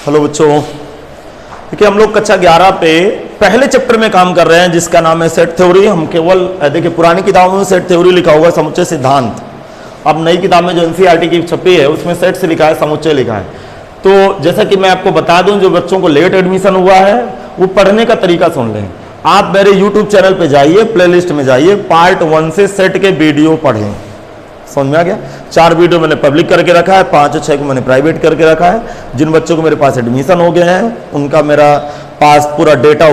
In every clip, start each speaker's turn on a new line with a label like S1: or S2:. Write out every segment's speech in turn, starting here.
S1: Hello बच्चों, देखिए हम लोग कक्षा 11 पे पहले चैप्टर में काम कर रहे हैं जिसका नाम है सेट थ्योरी। हम केवल देखिए पुरानी किताबों में सेट थ्योरी लिखा हुआ है समुच्चय सिद्धांत, अब नई किताब में जो एनसीईआरटी की छपी है उसमें सेट से लिखा है, समुच्चय लिखा है। तो जैसा कि मैं आपको बता दूं, जो बच्चों को लेट एडमिशन हुआ है वो पढ़ने का तरीका सुन लें। आप मेरे यूट्यूब चैनल पे जाइए, प्लेलिस्ट में जाइए, पार्ट 1 से सेट के वीडियो पढ़ें। समझ में आ गया? 4 वीडियो मैंने पब्लिक करके रखा है, 5 और 6 को मैंने प्राइवेट करके रखा है। जिन बच्चों को मेरे पास एडमिशन हो गए हैं उनका मेरा पास पूरा डेटा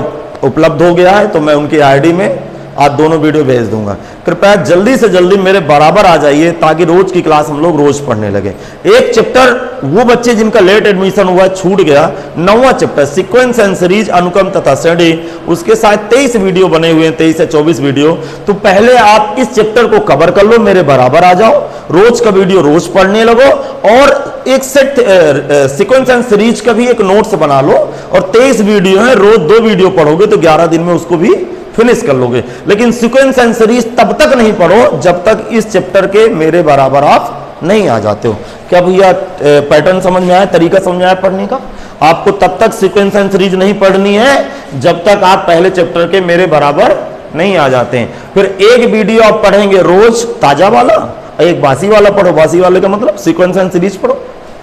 S1: उपलब्ध हो गया है, तो मैं उनकी आईडी में आज दोनों वीडियो भेज दूंगा। कृपया जल्दी से जल्दी मेरे बराबर आ जाइए ताकि रोज की क्लास हम लोग रोज पढ़ने लगे। एक चैप्टर वो बच्चे जिनका लेट एडमिशन हुआ छूट गया, 9वां चैप्टर सीक्वेंस एंड सीरीज, अनुक्रम तथा श्रेणी, उसके साथ 23 वीडियो बने हुए हैं, 23 से 24 वीडियो। तो पहले आप इस चैप्टर को कवर कर लो, मेरे बराबर आ जाओ, रोज का वीडियो रोज पढ़ने लगो और एक सेट सीक्वेंस एंड सीरीज का भी एक नोट्स बना लो। और 23 वीडियो है, रोज 2 वीडियो पढ़ोगे तो 11 दिन में उसको भी फिनिश कर लोगे। लेकिन सीक्वेंस एंड सीरीज तब तक नहीं पढ़ो जब तक इस चैप्टर के मेरे बराबर आप नहीं आ जाते हो। क्या भैया पैटर्न समझ में आया, तरीका समझ में आया पढ़ने का? आपको तब तक सीक्वेंस एंड सीरीज नहीं पढ़नी है जब तक आप पहले चैप्टर के मेरे बराबर नहीं आ जाते हैं। फिर एक वीडियो आप पढ़ेंगे रोज ताजा वाला, एक बासी वाला पढ़ो। बासी वाले का मतलब सीक्वेंस एंड सीरीज पढ़ो।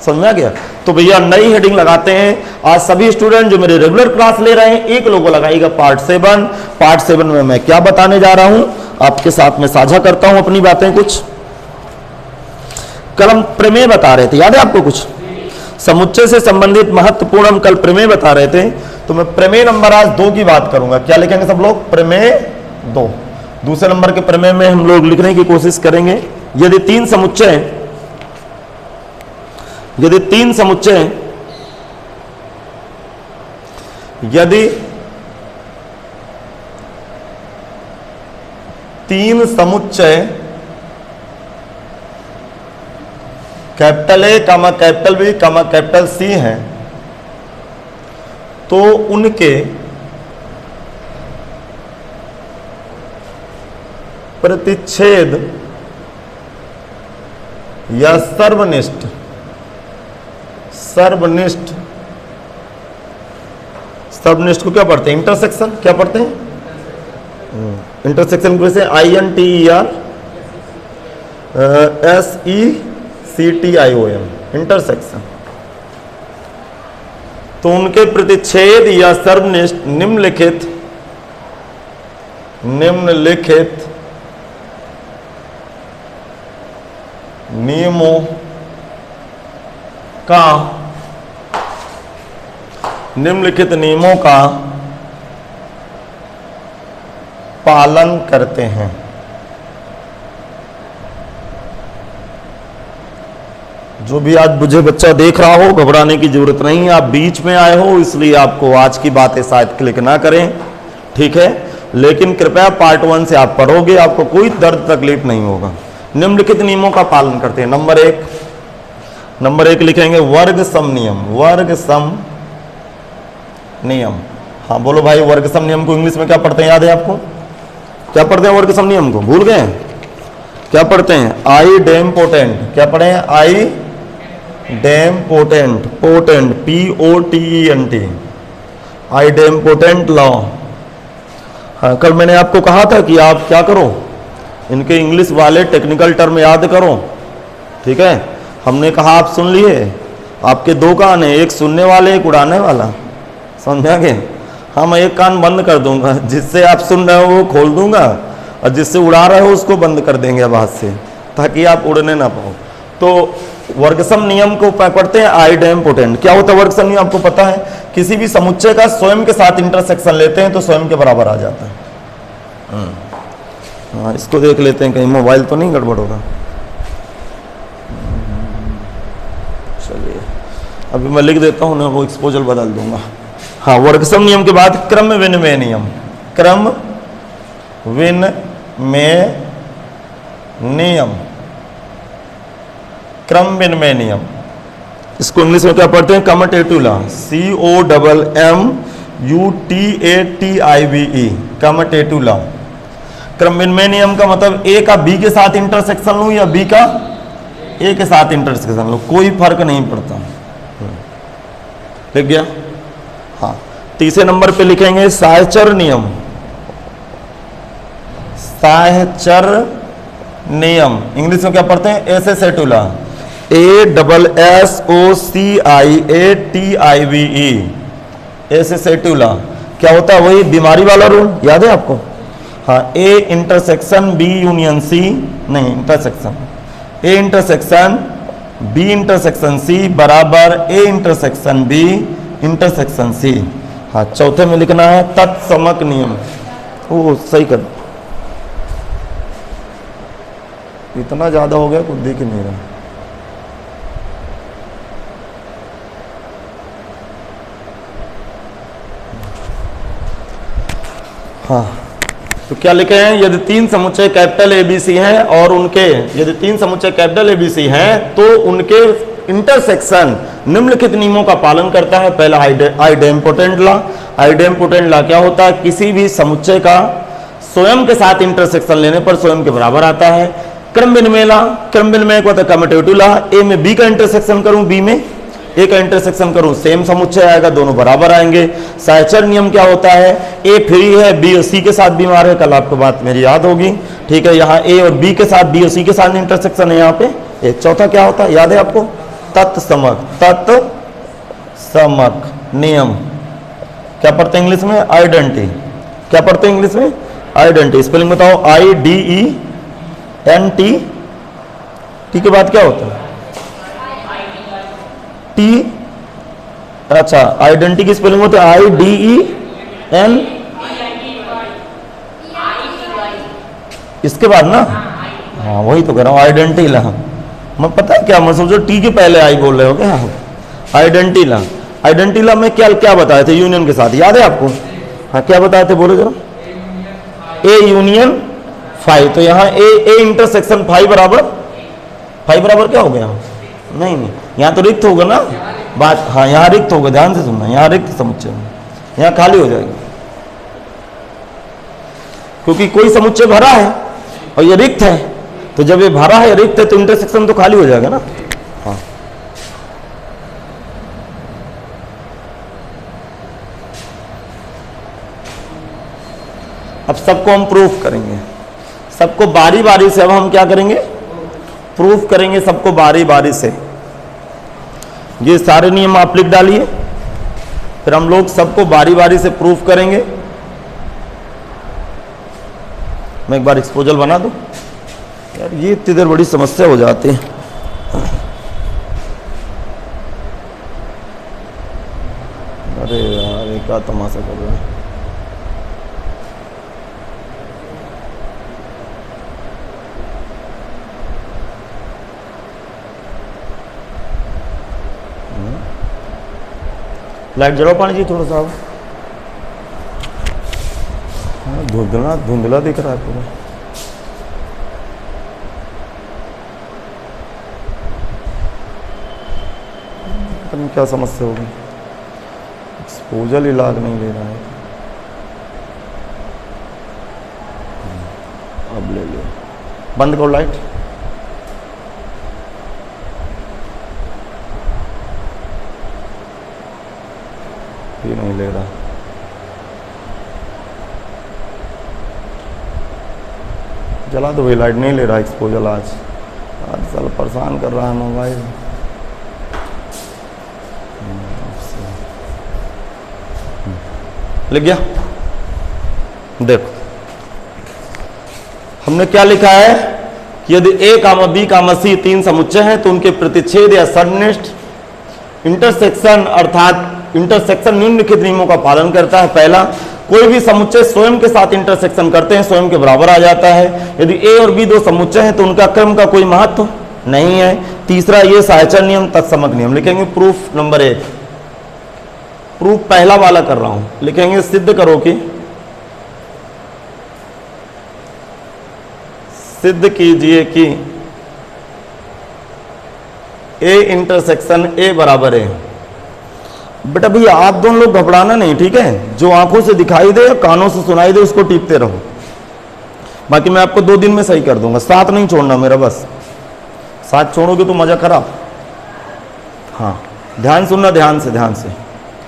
S1: समझ में आ गया? तो भैया नई हेडिंग लगाते हैं। आज सभी स्टूडेंट जो मेरे रेगुलर क्लास ले रहे हैं एक लोगो लगाएगा पार्ट 7। पार्ट 7 में मैं क्या बताने जा रहा हूं आपके साथ में साझा करता हूं अपनी बातें। कुछ कल हम प्रमेय बता रहे थे, याद है आपको? कुछ समुच्चय से संबंधित महत्वपूर्ण हम कल प्रमेय बता रहे थे। तो मैं प्रमेय नंबर आज 2 की बात करूंगा। क्या लिखेंगे सब लोग? प्रमेय 2। दूसरे नंबर के प्रमेय में हम लोग लिखने की कोशिश करेंगे। यदि 3 समुच्चय यदि 3 समुच्चय capital A comma capital B comma capital C हैं तो उनके प्रतिच्छेद या सर्वनिष्ठ को क्या पढ़ते हैं? इंटरसेक्शन। क्या पढ़ते हैं? इंटरसेक्शन को वैसे INTERSECTION, इंटरसेक्शन। तो उनके प्रतिच्छेद या सर्वनिष्ठ निम्नलिखित निम्नलिखित नियमों का पालन करते हैं। जो भी आज मुझे बच्चा देख रहा हो, घबराने की जरूरत नहीं है। आप बीच में आए हो इसलिए आपको आज की बातें शायद क्लिक ना करें, ठीक है? लेकिन कृपया पार्ट 1 से आप पढ़ोगे, आपको कोई दर्द तकलीफ नहीं होगा। निम्नलिखित नियमों का पालन करते हैं। नंबर 1 लिखेंगे वर्ग सम नियम। वर्ग सम नियम, हाँ बोलो भाई। वर्ग सम नियम को इंग्लिश में क्या पढ़ते हैं, याद है आपको? क्या पढ़ते हैं वर्ग सम नियम को? भूल गए? क्या पढ़ते हैं? आई डेम पोटेंट। क्या पढ़े हैं? आई डेम पोटेंट, पोटेंट POTENT, आई डेम पोटेंट लॉ। हाँ, कल मैंने आपको कहा था कि आप क्या करो, इनके इंग्लिश वाले टेक्निकल टर्म याद करो, ठीक है? हमने कहा आप सुन लिए, आपके 2 कान है, एक सुनने वाले एक उड़ाने वाला। समझ आ गए? हाँ, मैं एक कान बंद कर दूंगा, जिससे आप सुन रहे हो वो खोल दूंगा और जिससे उड़ा रहे हो उसको बंद कर देंगे आवाज से, ताकि आप उड़ने ना पाओ। तो वर्गसम नियम को पढ़ते हैं आई डेम पोटेंट। क्या होता है वर्गसम नियम? आपको पता है, किसी भी समुच्चय का स्वयं के साथ इंटरसेक्शन लेते हैं तो स्वयं के बराबर आ जाता है। हाँ, इसको देख लेते हैं, कहीं मोबाइल तो नहीं गड़बड़ होगा। चलिए अभी मैं लिख देता हूँ ना, वो एक्सपोजर बदल दूंगा। हाँ, वर्गसम नियम के बाद क्रम विनिमय नियम। क्रम विनिमय नियम, क्रम विनिमय नियम, इसको इंग्लिश में क्या पढ़ते हैं? Commutative law. COMMUTATIVE, commutative law. क्रम विनिमय नियम का मतलब ए का बी के साथ इंटरसेक्शन लूं या बी का ए के साथ इंटरसेक्शन लूं, कोई फर्क नहीं पड़ता। लिख गया। हाँ, तीसरे नंबर पे लिखेंगे साहचर्य नियम। साहचर्य नियम इंग्लिश में क्या पढ़ते हैं? ऐसे सेटुला, ASSOCIATIVE, ऐसे सेटुला क्या होता है? वही बीमारी वाला रूल याद है आपको? हाँ, A intersection B union C, नहीं intersection, A intersection B intersection C बराबर A intersection B intersection C। हाँ, चौथे में लिखना है तत्समक नियम। ओ सही कर, इतना ज्यादा हो गया कुछ दिख ही नहीं रहा। हाँ, तो क्या लिखे हैं? यदि तीन समुच्चय कैपिटल ABC हैं और उनके, यदि तीन समुच्चय कैपिटल ABC हैं तो उनके इंटरसेक्शन निम्नलिखित नियमों का पालन करता है। पहला आइडेम्पोटेंट लॉ। आइडेम्पोटेंट लॉ क्या होता है? किसी भी समुच्चय का स्वयं के साथ इंटरसेक्शन लेने पर स्वयं के बराबर आता है। क्रम विनिमय लॉ, क्रम विनिमय को होता है कम्यूटेटिव लॉ। ए में बी का इंटरसेक्शन करूं, बी में ए का इंटरसेक्शन करूं, सेम समुच्चय आएगा, दोनों बराबर आएंगे। साहचर्य नियम क्या होता है? ए फ्री है, बी और सी के साथ बीमार है, कल आपको बात मेरी याद होगी, ठीक है। यहाँ ए और बी के साथ, बी और सी के साथ इंटरसेक्शन है यहाँ पे। एक चौथा क्या होता है याद है आपको? तत्समक। तत्समक नियम क्या पढ़ते हैं इंग्लिश में? आइडेंटिटी। क्या पढ़ते हैं इंग्लिश में? आइडेंटिटी। स्पेलिंग बताओ। IDENT। टी के बाद क्या होता है? टी। अच्छा, आइडेंटिटी की स्पेलिंग होती है IDEN, इसके बाद ना, हाँ वही तो कह रहा हूँ आइडेंटिटी ला। मैं पता है क्या, मैं समझो टी के पहले आई बोल रहे हो क्या? Identity law. आइडेंटिटी ला में क्या क्या बताए थे? यूनियन के साथ, याद है आपको? हाँ, क्या बताए थे बोलो जरा? A union five. तो यहाँ ए इंटरसेक्शन फाइव बराबर क्या हो गया? नहीं, यहाँ तो रिक्त होगा ना बात। हाँ, यहाँ रिक्त होगा, ध्यान से सुनना, यहाँ रिक्त समुच्चय, यहाँ खाली हो जाएगा क्योंकि कोई समुच्चय भरा है और ये रिक्त है। तो जब ये भरा है, रिक्त है, तो इंटरसेक्शन तो खाली हो जाएगा ना। हाँ, अब सबको हम प्रूफ करेंगे, सबको बारी बारी से। अब हम क्या करेंगे? प्रूफ करेंगे सबको बारी बारी से। ये सारे नियम आप लिख डालिए, फिर हम लोग सबको बारी बारी से प्रूफ करेंगे। मैं एक बार एक्सपोजल बना दूं यार, ये इतनी देर बड़ी समस्या हो जाती है। अरे यार, ये क्या तमाशा कर रहा है? लाइट जलाओ पानी जी थोड़ा सा। धुंधला धुंधला दिख रहा है पूरा। पता नहीं क्या समस्या होगी, एक्सपोजल ही लाग नहीं ले रहा है। अब ले लो, बंद करो लाइट। ये नहीं ले रहा। जला दो भाई, लाइट नहीं ले रहा एक्सपोजल। आज साल परेशान कर रहा है मोबाइल। लिख गया? देखो हमने क्या लिखा है कि यदि A, B, C तीन समुच्चय हैं तो उनके प्रतिच्छेद या सन्निष्ठ इंटरसेक्शन अर्थात इंटरसेक्शन निम्नलिखित नियमों का पालन करता है। पहला, कोई भी समुच्चय स्वयं के साथ इंटरसेक्शन करते हैं, स्वयं के बराबर आ जाता है। यदि A और B दो समुच्चय हैं तो उनका क्रम का कोई महत्व नहीं है। तीसरा, ये साहचर्य नियम, तत्समक नियम। लिखेंगे प्रूफ नंबर 1। प्रूफ पहला वाला कर रहा हूं, लिखेंगे सिद्ध करो कि, सिद्ध कीजिए कि A इंटरसेक्शन A बराबर है। बेटा भैया आप दोनों लोग घबराना नहीं, ठीक है? जो आंखों से दिखाई दे, कानों से सुनाई दे, उसको टीपते रहो। बाकी मैं आपको 2 दिन में सही कर दूंगा। साथ नहीं छोड़ना मेरा, बस साथ छोड़ोगे तो मजा खराब। हाँ, ध्यान सुनना, ध्यान से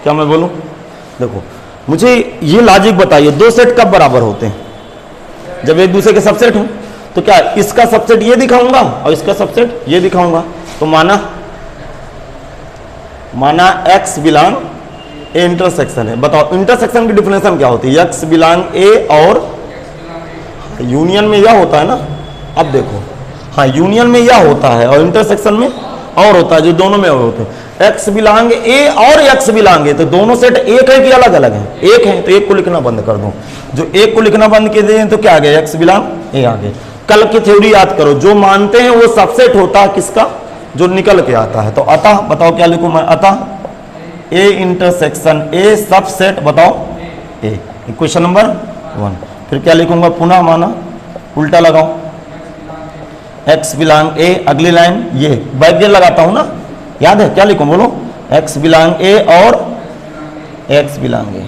S1: क्या मैं बोलूं? देखो मुझे ये लॉजिक बताइए, दो सेट कब बराबर होते हैं? जब एक दूसरे के सबसेट हो। तो क्या इसका सबसेट ये दिखाऊंगा और इसका सबसेट ये दिखाऊंगा? तो माना x बिलोंग ए इंटरसेक्शन है। बताओ इंटरसेक्शन की डिफिनेशन क्या होती है? x बिलोंग ए और यूनियन में यह होता है ना। अब देखो, हाँ यूनियन में यह होता है और इंटरसेक्शन में और होता है, जो दोनों में होते हैं। x बिलोंग ए और x बिलोंग ए, तो दोनों सेट एक है कि अलग अलग है? एक है, तो एक को लिखना बंद कर दो। जो एक को लिखना बंद कर दिए तो क्या आ गया? x बिलोंग ए आ गया। कल की थ्योरी याद करो, जो मानते हैं वो सबसेट होता है किसका? जो निकल के आता है। तो अतः बताओ क्या लिखूं मैं? अतः ए इंटरसेक्शन ए सबसेट, बताओ ए। Question number 1। फिर क्या लिखूंगा? पुनः माना, उल्टा लगाओ, x बिलोंग ए। अगली लाइन ये बैक लगाता हूं ना, याद है? क्या लिखूं बोलो? x बिलोंग ए और x बिलोंग ए।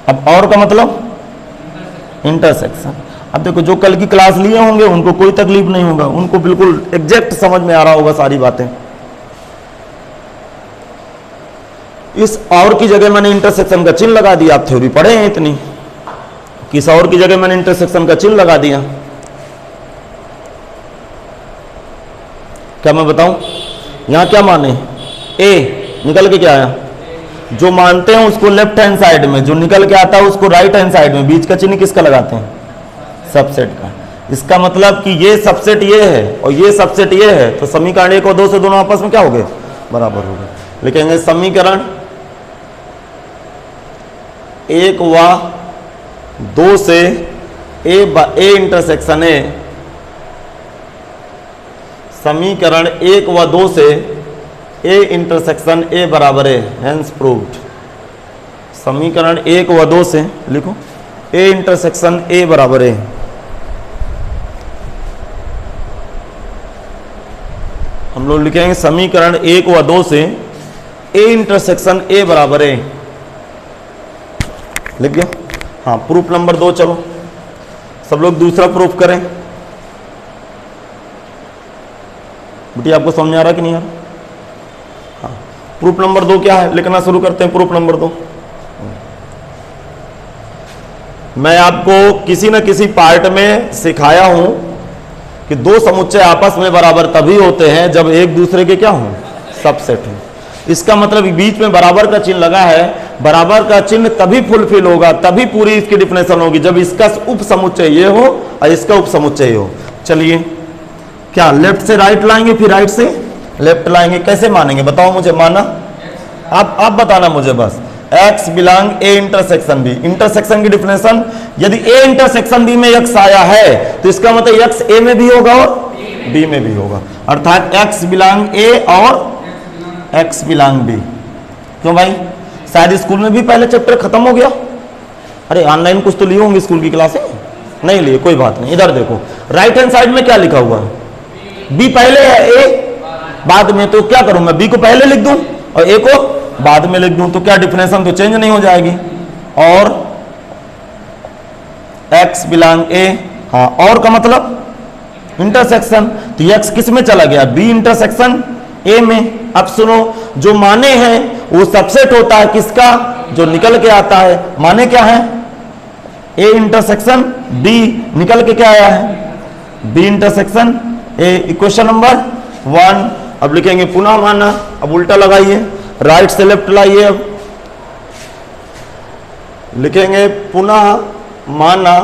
S1: अब और का मतलब इंटरसेक्शन। अब देखो जो कल की क्लास लिए होंगे उनको कोई तकलीफ नहीं होगा, उनको बिल्कुल एग्जैक्ट समझ में आ रहा होगा सारी बातें। इस और की जगह मैंने इंटरसेक्शन का चिन्ह लगा दिया। आप थ्योरी पढ़े हैं इतनी, किस और की जगह मैंने इंटरसेक्शन का चिन्ह लगा दिया। क्या मैं बताऊं? यहां क्या माने? ए निकल के क्या आया? जो मानते हैं उसको लेफ्ट हैंड साइड में, जो निकल के आता है उसको राइट हैंड साइड में। बीच का चिन्ह किसका लगाते हैं? सबसेट का। इसका मतलब कि ये सबसेट ये है और ये सबसेट ये है, तो समीकरण 1 और 2 से दोनों आपस में क्या हो गए? बराबर हो गए। लिखेंगे समीकरण 1 व 2 से ए इंटरसेक्शन ए, समीकरण 1 व 2 से ए इंटरसेक्शन ए बराबर है, हेंस प्रूव्ड। समीकरण 1 व 2 से लिखो ए इंटरसेक्शन ए बराबर है। हम लोग लिखेंगे समीकरण 1 व 2 से ए इंटरसेक्शन ए बराबर है। लिख गया? हाँ। प्रूफ नंबर 2 चलो सब लोग दूसरा प्रूफ करें। बेटी आपको समझ आ रहा कि नहीं आ रहा? हाँ। प्रूफ नंबर 2 क्या है? लिखना शुरू करते हैं। प्रूफ नंबर 2 मैं आपको किसी न किसी पार्ट में सिखाया हूं कि दो समुच्चय आपस में बराबर तभी होते हैं जब एक दूसरे के क्या हों? सबसेट हो। इसका मतलब बीच में बराबर का चिन्ह लगा है। बराबर का चिन्ह तभी फुलफिल होगा, तभी पूरी इसकी डिफिनेशन होगी, जब इसका उप समुच्चय ये हो और इसका उप समुच्चय हो। चलिए क्या लेफ्ट से राइट लाएंगे फिर राइट से लेफ्ट लाएंगे? कैसे मानेंगे बताओ मुझे? माना आप बताना मुझे बस। x belong A intersection B. Intersection की डिफिनेशन, यदि ए इंटरसेक्शन बी में x आया है तो इसका मतलब x ए में भी होगा और b में भी होगा, अर्थात x बिलोंग ए और x बिलोंग बी। क्यों भाई? शायद स्कूल में भी पहले चैप्टर खत्म हो गया। अरे ऑनलाइन कुछ तो लिए होंगे स्कूल की क्लासें? नहीं लिए, कोई बात नहीं। इधर देखो राइट हैंड साइड में क्या लिखा हुआ है? b पहले है, a बाद में। तो क्या करूं मैं? b को पहले लिख दूं और a को बाद में लिख दूं, तो क्या डिफिनेशन तो चेंज नहीं हो जाएगी? और x बिलोंग ए। हाँ, और का मतलब इंटरसेक्शन। तो x किस में चला गया? b इंटरसेक्शन a में। अब सुनो, जो माने हैं वो सबसेट होता है किसका? जो निकल के आता है। माने क्या है? a इंटरसेक्शन b, निकल के क्या आया है? b intersection a। Equation number 1। अब लिखेंगे पुनः माना। अब उल्टा लगाइए, राइट से लेफ्ट लाइए। अब लिखेंगे पुनः माना,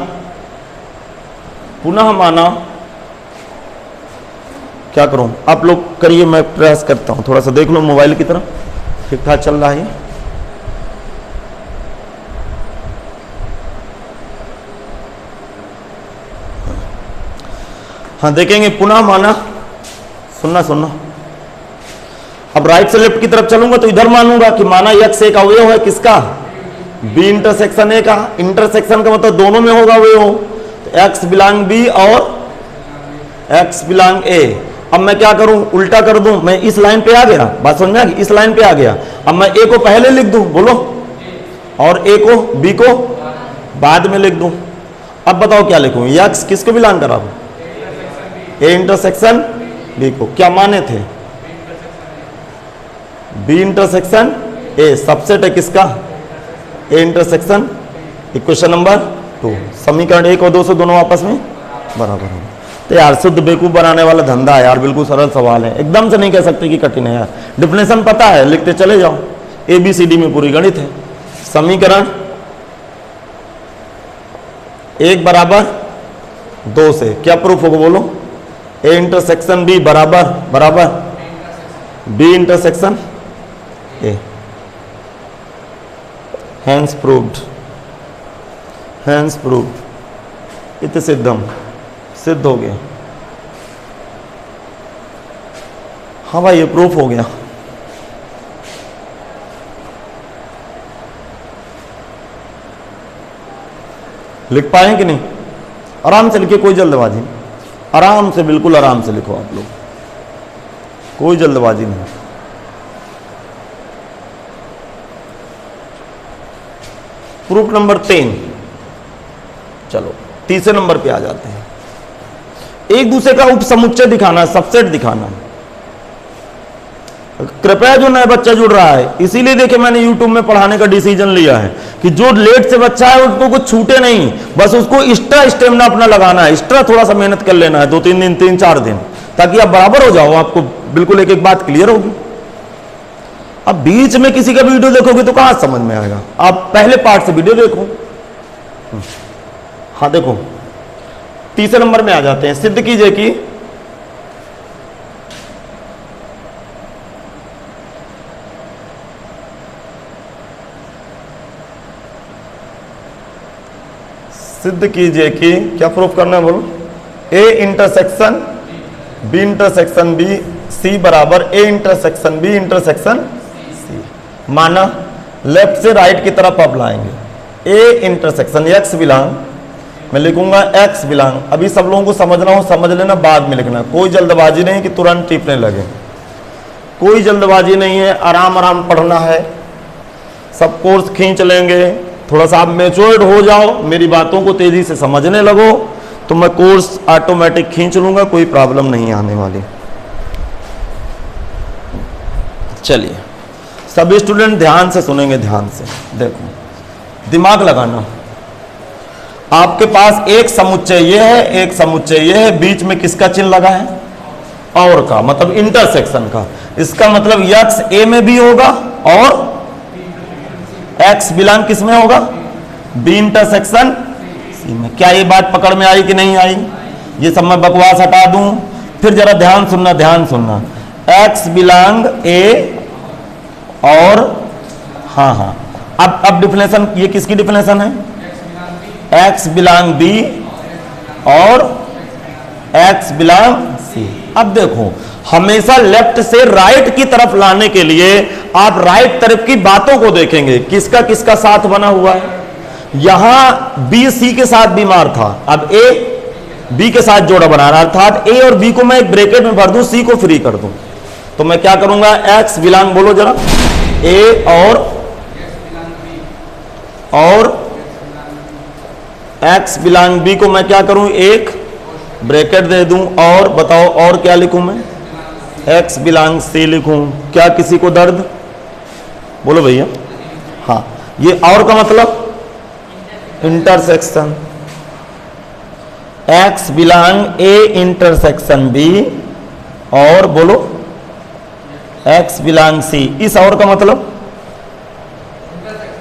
S1: पुनः माना। क्या करूं? आप लोग करिए, मैं प्रयास करता हूं। थोड़ा सा देख लो मोबाइल की तरफ, ठीक ठाक चल रहा है। हाँ देखेंगे पुनः माना। सुनना। अब राइट से लेफ्ट की तरफ चलूंगा तो इधर मानूंगा कि माना x एक अवयव है किसका? b इंटरसेक्शन ए का। इंटरसेक्शन का मतलब दोनों में होगा अवयव, तो x बिलोंग b और x बिलोंग a। अब मैं क्या करूं? उल्टा कर दूं। मैं इस लाइन पे आ गया, बात समझ में आ गई? इस लाइन पे आ गया। अब मैं a को पहले लिख दूं, बोलो, और a को b को बाद में लिख दूं। अब बताओ क्या लिखूं? x किसको बिलोंग करा? a इंटरसेक्शन b को। क्या माने थे? b इंटरसेक्शन ए सबसेट है किसका? A intersection. इक्वेशन नंबर 2, समीकरण 1 और 2 से दोनों आपस में बराबर है। तो यार शुद्ध बेवकूफ बनाने वाला धंधा है यार, बिल्कुल सरल सवाल है, एकदम से नहीं कह सकते कि कठिन है यार। डिफिनेशन पता है, लिखते चले जाओ, ABCD में पूरी गणित है। समीकरण 1 बराबर 2 से क्या प्रूफ होगा बोलो? ए इंटरसेक्शन बी बराबर बराबर B intersection A. Hence proved, hence proved, इत सिद्धम, सिद्ध हो गया। हाँ भाई ये प्रूफ हो गया। लिख पाए कि नहीं? आराम से लिखिए, कोई जल्दबाजी नहीं, आराम से, बिल्कुल आराम से लिखो आप लोग, कोई जल्दबाजी नहीं। प्रूफ नंबर 3, चलो तीसरे नंबर पे आ जाते हैं। एक दूसरे का उपसमुच्चय दिखाना, सबसेट दिखाना। कृपया जो नया बच्चा जुड़ रहा है, इसीलिए देखिए मैंने YouTube में पढ़ाने का डिसीजन लिया है कि जो लेट से बच्चा है उसको कुछ छूटे नहीं, बस उसको एक्स्ट्रा स्टेमिना अपना लगाना है, एक्स्ट्रा थोड़ा सा मेहनत कर लेना है, 2-3 दिन, 3-4 दिन, ताकि आप बराबर हो जाओ, आपको बिल्कुल एक एक बात क्लियर होगी। अब बीच में किसी का वीडियो देखोगे तो कहां समझ में आएगा? आप पहले पार्ट से वीडियो देखो। हाँ देखो, तीसरे नंबर में आ जाते हैं। सिद्ध कीजिए कि सिद्ध कीजिए कि क्या प्रूफ करना है बोलो? A intersection B intersection B C बराबर A intersection B intersection C. माना लेफ्ट से राइट की तरफ आप लाएंगे। ए इंटरसेक्शन एक्स बिलोंग, मैं लिखूंगा एक्स बिलोंग। अभी सब लोगों को समझना हो समझ लेना, बाद में लिखना, कोई जल्दबाजी नहीं कि तुरंत टिपने लगे, कोई जल्दबाजी नहीं है, आराम आराम पढ़ना है। सब कोर्स खींच लेंगे, थोड़ा सा आप मैच्योर्ड हो जाओ, मेरी बातों को तेजी से समझने लगो तो मैं कोर्स ऑटोमेटिक खींच लूंगा, कोई प्रॉब्लम नहीं आने वाली। चलिए सभी स्टूडेंट ध्यान से सुनेंगे, ध्यान से देखो, दिमाग लगाना। आपके पास एक समुच्चय ये है, एक समुच्चय ये है, बीच में किसका चिन्ह लगा है? और का, मतलब इंटरसेक्शन का। इसका मतलब यक्स ए में भी होगा और एक्स बिलोंग किस में होगा? बी इंटरसेक्शन सी में। क्या ये बात पकड़ में आई कि नहीं आई? ये सब मैं बकवास हटा दूं, फिर जरा ध्यान सुनना, ध्यान सुनना। एक्स बिलोंग ए और हाँ हाँ, अब डिफिनेशन, ये किसकी डिफिनेशन है? एक्स बिलोंग बी और एक्स बिलोंग सी। अब देखो, हमेशा लेफ्ट से राइट की तरफ लाने के लिए आप राइट तरफ की बातों को देखेंगे, किसका किसका साथ बना हुआ है। यहां बी सी के साथ बीमार था, अब ए बी के साथ जोड़ा बना रहा, अर्थात ए और बी को मैं एक ब्रैकेट में भर दूं, सी को फ्री कर दूं, तो मैं क्या करूंगा? एक्स बिलोंग, बोलो जरा, ए और एक्स बिलोंग बी को मैं क्या करूं? एक ब्रैकेट दे दूं, और बताओ और क्या लिखूं मैं? एक्स बिलोंग सी लिखूं। क्या किसी को दर्द? बोलो भैया। हाँ, ये और का मतलब intersection. X belong A intersection B और बोलो एक्स बिलोंग सी। इस और का मतलब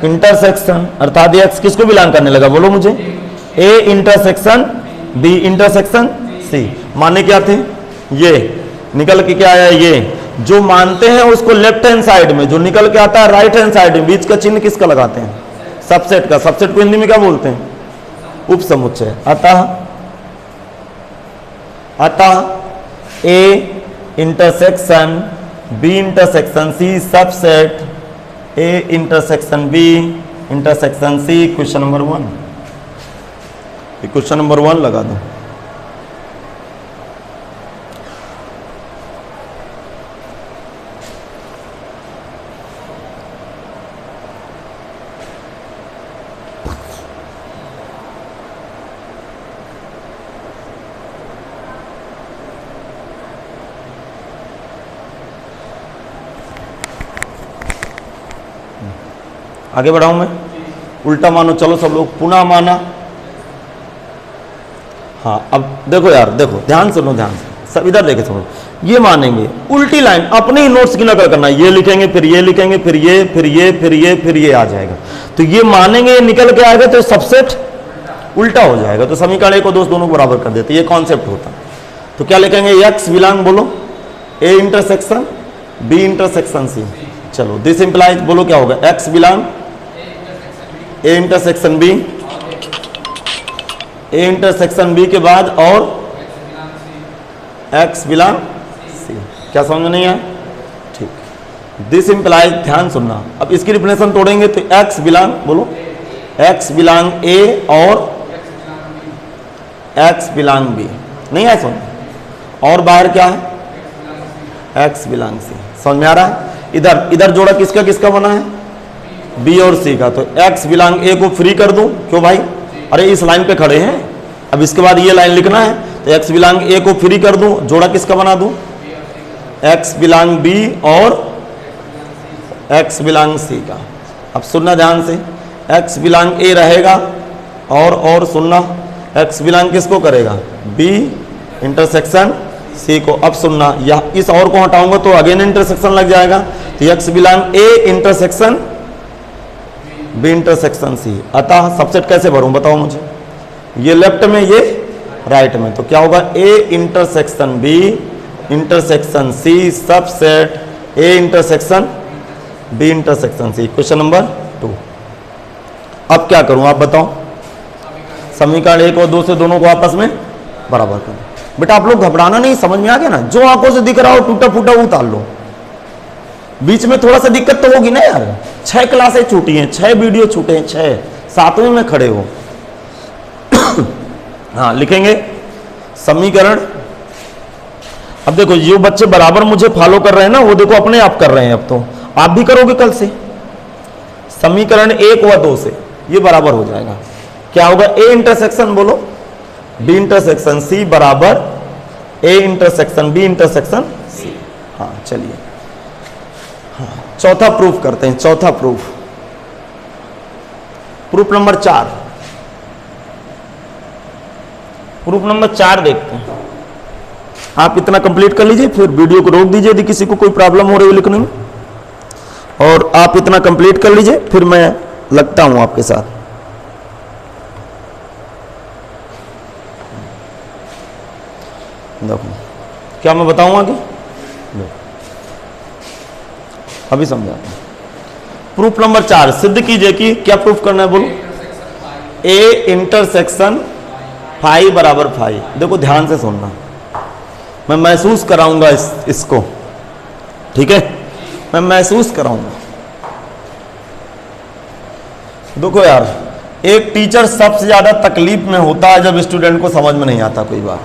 S1: इंटरसेक्शन, अर्थात एक्स किसको बिलोंग करने लगा? बोलो मुझे। A intersection B intersection C. माने क्या थे? ये निकल के क्या आया? ये जो मानते हैं उसको लेफ्ट हैंड साइड में, जो निकल के आता है राइट हैंड साइड में, बीच का चिन्ह किसका लगाते हैं? सबसेट का। सबसेट को हिंदी में क्या बोलते हैं? उपसमुच्चय। अतः A intersection B intersection C subset A intersection B intersection C. Question number 1, question number 1 लगा दो। आगे बढ़ाऊं मैं, उल्टा मानो, चलो सब लोग पुनः माना। हाँ अब देखो यार, देखो ध्यान सुनो, ध्यान से सब इधर देखे सुनो, ये मानेंगे उल्टी लाइन, अपने ही नोट्स की नकल करना, ये लिखेंगे फिर ये लिखेंगे फिर ये फिर ये फिर ये फिर ये आ जाएगा, तो ये मानेंगे निकल के आएगा तो सबसेट उल्टा हो जाएगा, तो समीकरण एक और दो दोनों को बराबर कर देते, ये कॉन्सेप्ट होता है। तो क्या लिखेंगे, एक्स बिलोंग बोलो A intersection B intersection C, चलो दिस इंप्लाइज बोलो क्या होगा, x belong A intersection B, A intersection B के बाद और एक्स बिलोंग सी, क्या समझ में नहीं आया, ठीक, दिस इंप्लाइज, ध्यान सुनना, अब इसकी डिफिनेशन तोड़ेंगे तो एक्स बिलोंग बोलो, एक्स बिलोंग ए और एक्स बिलोंग बी, नहीं है सुन, और बाहर क्या है, एक्स बिलोंग सी, समझ में आ रहा है। इधर इधर जोड़ा किसका किसका बना है, बी और सी का, तो एक्स बिलोंग ए को फ्री कर दूं, क्यों भाई, अरे इस लाइन पे खड़े हैं, अब इसके बाद ये लाइन लिखना है, तो एक्स बिलोंग ए को फ्री कर दूं, जोड़ा किसका बना दूं, एक्स बिलोंग बी और एक्स बिलोंग सी का। अब सुनना ध्यान से, एक्स बिलोंग ए रहेगा और सुनना, एक्स बिलोंग किसको करेगा, बी इंटरसेक्शन सी को। अब सुनना, यह इस और को हटाऊंगा तो अगेन इंटरसेक्शन लग जाएगा, तो x belong A intersection B intersection C, अतः सबसेट कैसे भरूं बताओ मुझे, ये लेफ्ट में ये राइट में, तो क्या होगा, A intersection B intersection C subset A intersection B intersection C, question number 2। अब क्या करूं आप बताओ, समीकरण 1 और 2 से दोनों को आपस में बराबर करो। बेटा आप लोग घबराना नहीं, समझ में आ गया ना, जो आंखों से दिख रहा हो टूटा फूटा वो उतार लो, बीच में थोड़ा सा दिक्कत तो होगी ना यार, 6 क्लासें छूटी हैं, 6 वीडियो छूटे हैं, 6 7वें में खड़े हो। हाँ लिखेंगे समीकरण, अब देखो जो बच्चे बराबर मुझे फॉलो कर रहे हैं ना, वो देखो अपने आप कर रहे हैं, अब तो आप भी करोगे कल से, समीकरण 1 व 2 से ये बराबर हो जाएगा, क्या होगा, ए इंटरसेक्शन बोलो बी इंटरसेक्शन सी बराबर A intersection B intersection C. हाँ चलिए, हाँ चौथा प्रूफ करते हैं, चौथा proof, proof number 4, proof number 4 देखते हैं। आप इतना कंप्लीट कर लीजिए, फिर वीडियो को रोक दीजिए यदि किसी को कोई प्रॉब्लम हो रही है लिखने में, और आप इतना कंप्लीट कर लीजिए, फिर मैं लगता हूं आपके साथ। देखो क्या मैं बताऊंगा कि अभी समझाता हूं। प्रूफ नंबर 4 सिद्ध कीजिए कि क्या प्रूफ करना है बोलो, ए इंटरसेक्शन फाई बराबर फाई। देखो ध्यान से सुनना, मैं महसूस कराऊंगा इसको, ठीक है, मैं महसूस कराऊंगा। देखो यार, एक टीचर सबसे ज्यादा तकलीफ में होता है जब स्टूडेंट को समझ में नहीं आता कोई बात,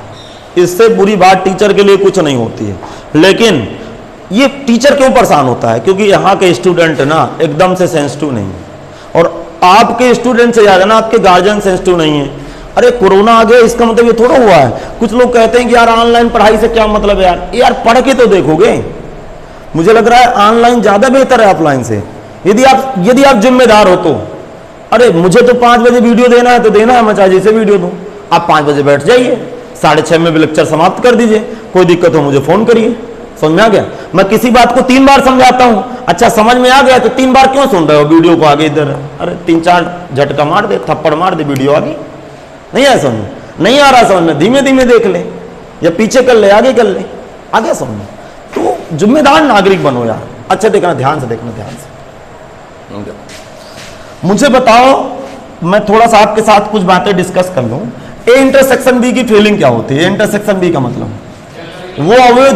S1: इससे बुरी बात टीचर के लिए कुछ नहीं होती है, लेकिन ये टीचर क्यों परेशान होता है, क्योंकि यहाँ के स्टूडेंट ना एकदम से सेंसिटिव नहीं है, और आपके स्टूडेंट से ज्यादा ना आपके गार्जियन सेंसिटिव नहीं है। अरे कोरोना आ गया इसका मतलब ये थोड़ा हुआ है, कुछ लोग कहते हैं कि यार ऑनलाइन पढ़ाई से क्या मतलब है, यार पढ़ के तो देखोगे, मुझे लग रहा है ऑनलाइन ज्यादा बेहतर है ऑफलाइन से, यदि आप जिम्मेदार हो तो। अरे मुझे तो 5 बजे वीडियो देना है तो देना है, मैं चाहे जैसे वीडियो दूं, आप 5 बजे बैठ जाइए, 6:30 में भी लेक्चर समाप्त कर दीजिए, कोई दिक्कत हो मुझे फोन करिए। समझ में आ गया, मैं किसी बात को 3 बार समझाता हूं, अच्छा समझ में आ गया तो 3 बार क्यों सुन रहे हो, वीडियो को आगे इधर, अरे 3-4 झटका मार दे, थप्पड़ मार दे, वीडियो आगे नहीं आया समझ में, नहीं आ रहा समझ में, धीमे धीमे देख ले, या पीछे कर ले आगे कर ले, आ गया समझ में। तो जिम्मेदार नागरिक बनो यार, अच्छा देखना, ध्यान से देखना, ध्यान से मुझे बताओ, मैं थोड़ा सा आपके साथ कुछ बातें डिस्कस कर लूं। ए इंटरसेक्शन बी की फीलिंग क्या होती है, इंटरसेक्शन बी का मतलब वो अवयव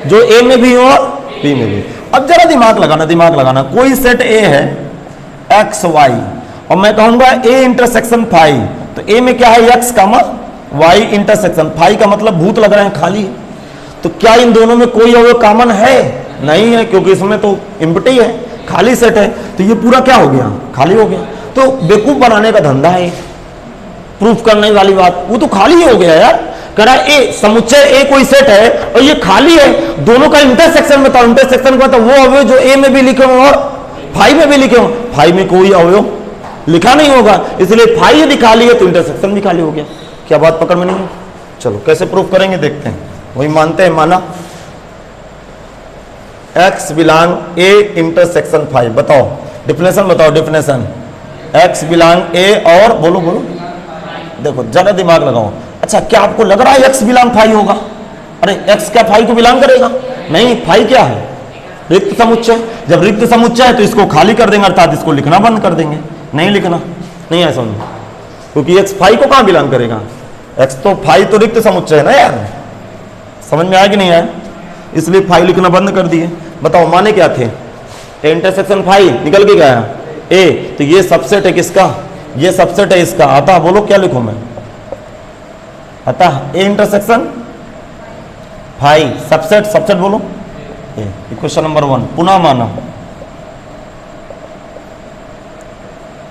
S1: जो ए में भी हो और बी में भी। अब जरा दिमाग लगाना, कोई सेट ए है एक्स वाई, और मैं कहूंगा ए इंटरसेक्शन फाई, तो ए में क्या है, एक्स का वाई इंटरसेक्शन, फाई का मतलब भूत लग रहे हैं खाली, तो क्या इन दोनों में कोई अवयव कॉमन है, नहीं है, क्योंकि इसमें तो एम्प्टी है, खाली सेट है, तो ये पूरा क्या हो गया, खाली हो गया। तो बेवकूफ बनाने का धंधा है, प्रूफ करने वाली बात, वो तो खाली हो गया यार, कह रहा है ए समुच्चय ए कोई सेट है और ये खाली है, दोनों का इंटरसेक्शन बताओ, इंटरसेक्शन बताओ, वो अवयव जो ए में भी लिखे हो और फाई में भी लिखे हो, फाई में कोई अवयव लिखा नहीं होगा, इसलिए फाई यदि खाली है तो इंटरसेक्शन भी खाली हो गया। क्या बात पकड़ में नहीं है? चलो कैसे प्रूफ करेंगे देखते हैं। वही मानते हैं, माना x belong A intersection phi. बताओ डिफिनेशन, बताओ डिफिनेशन। x बिलोंग ए और बोलो बोलो, देखो जरा दिमाग लगाओ। अच्छा क्या आपको लग रहा है x बिलोंग फाई होगा? अरे x क्या फाई को बिलोंग करेगा? नहीं, फाई क्या है? रिक्त समुच्चय। जब रिक्त समुच्चय है तो इसको खाली कर देंगे, अर्थात इसको लिखना बंद कर देंगे, नहीं लिखना, नहीं है समझ, क्योंकि x फाई को कहां बिलोंग करेगा? x तो फाई तो रिक्त समुच्चय है ना यार, समझ में आया कि नहीं आया? इसलिए फाई लिखना बंद कर दिए। बताओ माने क्या थे? ए इंटरसेक्शन फाई निकल के गया ए, तो ये सबसेट है किसका? ये सबसेट है इसका। अतः बोलो क्या लिखूं मैं? अतः A intersection phi subset, subset बोलो ए। क्वेश्चन नंबर 1 पुनः माना,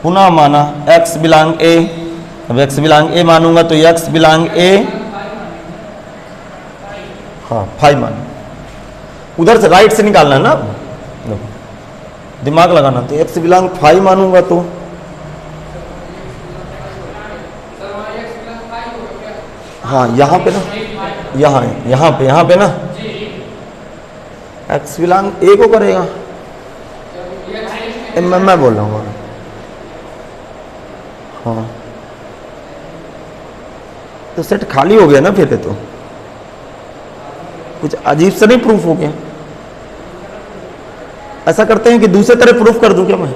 S1: पुनः माना x बिलोंग ए। अब x बिलोंग ए मानूंगा तो x बिलोंग ए, हाँ फाई मान, उधर से राइट से निकालना है ना, दिमाग लगाना। तो x बिलोंग फाई मानूंगा तो हाँ यहाँ पे ना, यहाँ पे ना x बिलोंग ए को करेगा। मैं बोल रहा हूँ हाँ, तो सेट खाली हो गया ना फिर। तो कुछ अजीब से नहीं प्रूफ हो गया? ऐसा करते हैं कि दूसरे तरह प्रूफ कर दूं क्या मैं?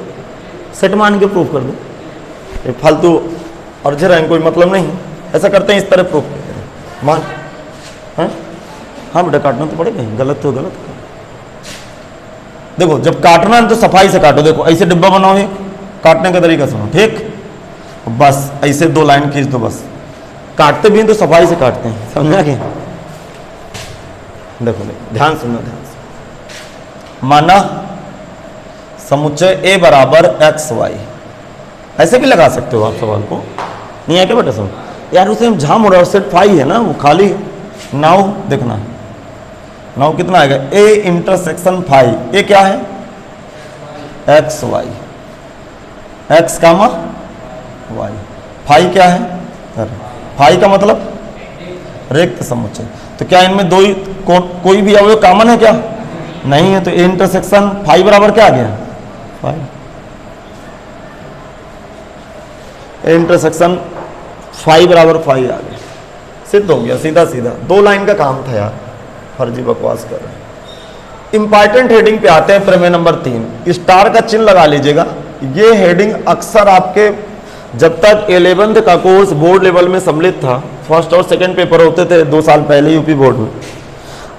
S1: सेट मान के प्रूफ कर दूं? ये फालतू और जरा कोई मतलब नहीं। ऐसा करते हैं इस तरह प्रूफ करते हैं। मान हाँ बेटा काटना तो पड़ेगा, गलत तो गलत। देखो जब काटना है तो सफाई से काटो। देखो ऐसे डिब्बा बनाओ, एक काटने का तरीका सुनो, ठीक? बस ऐसे 2 लाइन खींच दो, बस। काटते भी हैं तो सफाई से काटते हैं, समझा क्या? देखो ध्यान सुनो, ध्यान सुनो। माना समुच्चय ए बराबर एक्स वाई, ऐसे भी लगा सकते हो आप सवाल को, नहीं है क्या बेटा? सुनो यार, उसे हम झाम हो रहा है, सेट फाई है ना, वो खाली। नाउ देखना, नाउ कितना आएगा? ए इंटरसेक्शन फाई। ए क्या है? X Y, x comma y. Phi क्या है? फाई का मतलब रिक्त समुच्चय। तो क्या इनमें दो ही कोई भी अवयव कॉमन है क्या? नहीं है। तो ए इंटरसेक्शन फाई बराबर क्या आ गया? फाई। ए इंटरसेक्शन फाई बराबर फाई आ गया, सिद्ध हो गया, सीधा सीधा। 2 लाइन का काम था यार, फर्जी बकवास कर रहे हैं। इंपॉर्टेंट हेडिंग पे आते हैं, प्रमेय नंबर 3। स्टार का चिन्ह लगा लीजिएगा। ये हेडिंग अक्सर आपके जब तक 11th का कोर्स बोर्ड लेवल में सम्मिलित था, फर्स्ट और सेकंड पेपर होते थे 2 साल पहले यूपी बोर्ड में।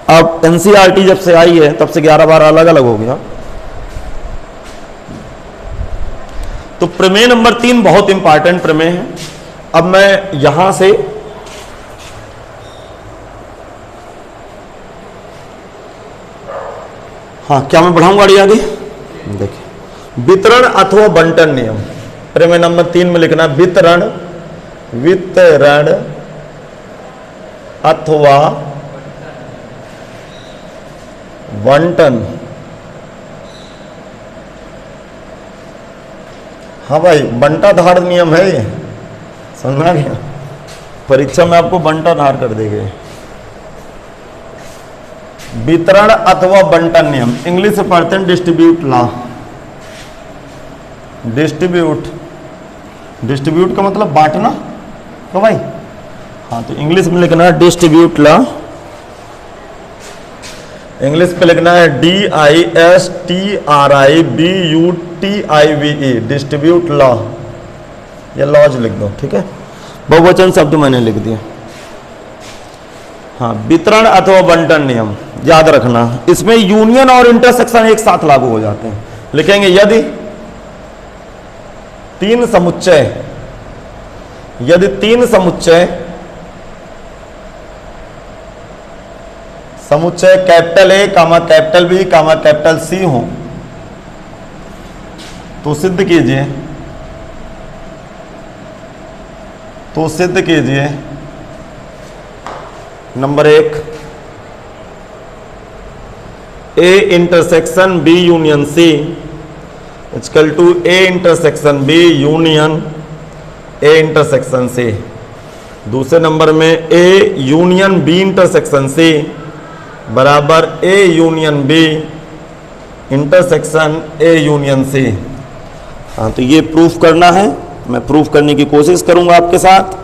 S1: अब एनसीईआरटी जब से आई है तब से 11-12 अलग अलग हो गया। तो प्रमेय नंबर 3 बहुत इंपॉर्टेंट प्रमेय है। अब मैं यहां से हाँ, क्या मैं बढ़ाऊंगा आगे? देखिए, वितरण अथवा बंटन नियम, प्रमेय नंबर 3 में लिखना वितरण, वितरण अथवा बंटन। हाँ भाई, बंटाधार नियम है ये, समझना गया? परीक्षा में आपको बंटाधार कर देंगे। वितरण अथवा बंटन नियम, इंग्लिश से पढ़ते हैं डिस्ट्रीब्यूट लॉ। डिस्ट्रीब्यूट, डिस्ट्रीब्यूट का मतलब बांटना, तो भाई हाँ, तो इंग्लिश में लिखना है डिस्ट्रीब्यूट लॉ। इंग्लिश पे लिखना है DISTRIBUTIVE, डिस्ट्रीब्यूट लॉ। या लॉज लिख दो, ठीक है? बहुवचन शब्द मैंने लिख दिया। हाँ, वितरण अथवा बंटन नियम याद रखना, इसमें यूनियन और इंटरसेक्शन एक साथ लागू हो जाते हैं। लिखेंगे यदि 3 समुच्चय, यदि 3 समुच्चय, समुच्चय capital A comma capital B comma capital C हो, तो सिद्ध कीजिए, तो सिद्ध कीजिए number 1, A intersection B union C equal to A intersection B union A intersection C. दूसरे नंबर में A union B intersection C बराबर A union B intersection A union C. हाँ, तो ये प्रूफ करना है, मैं प्रूफ करने की कोशिश करूंगा आपके साथ।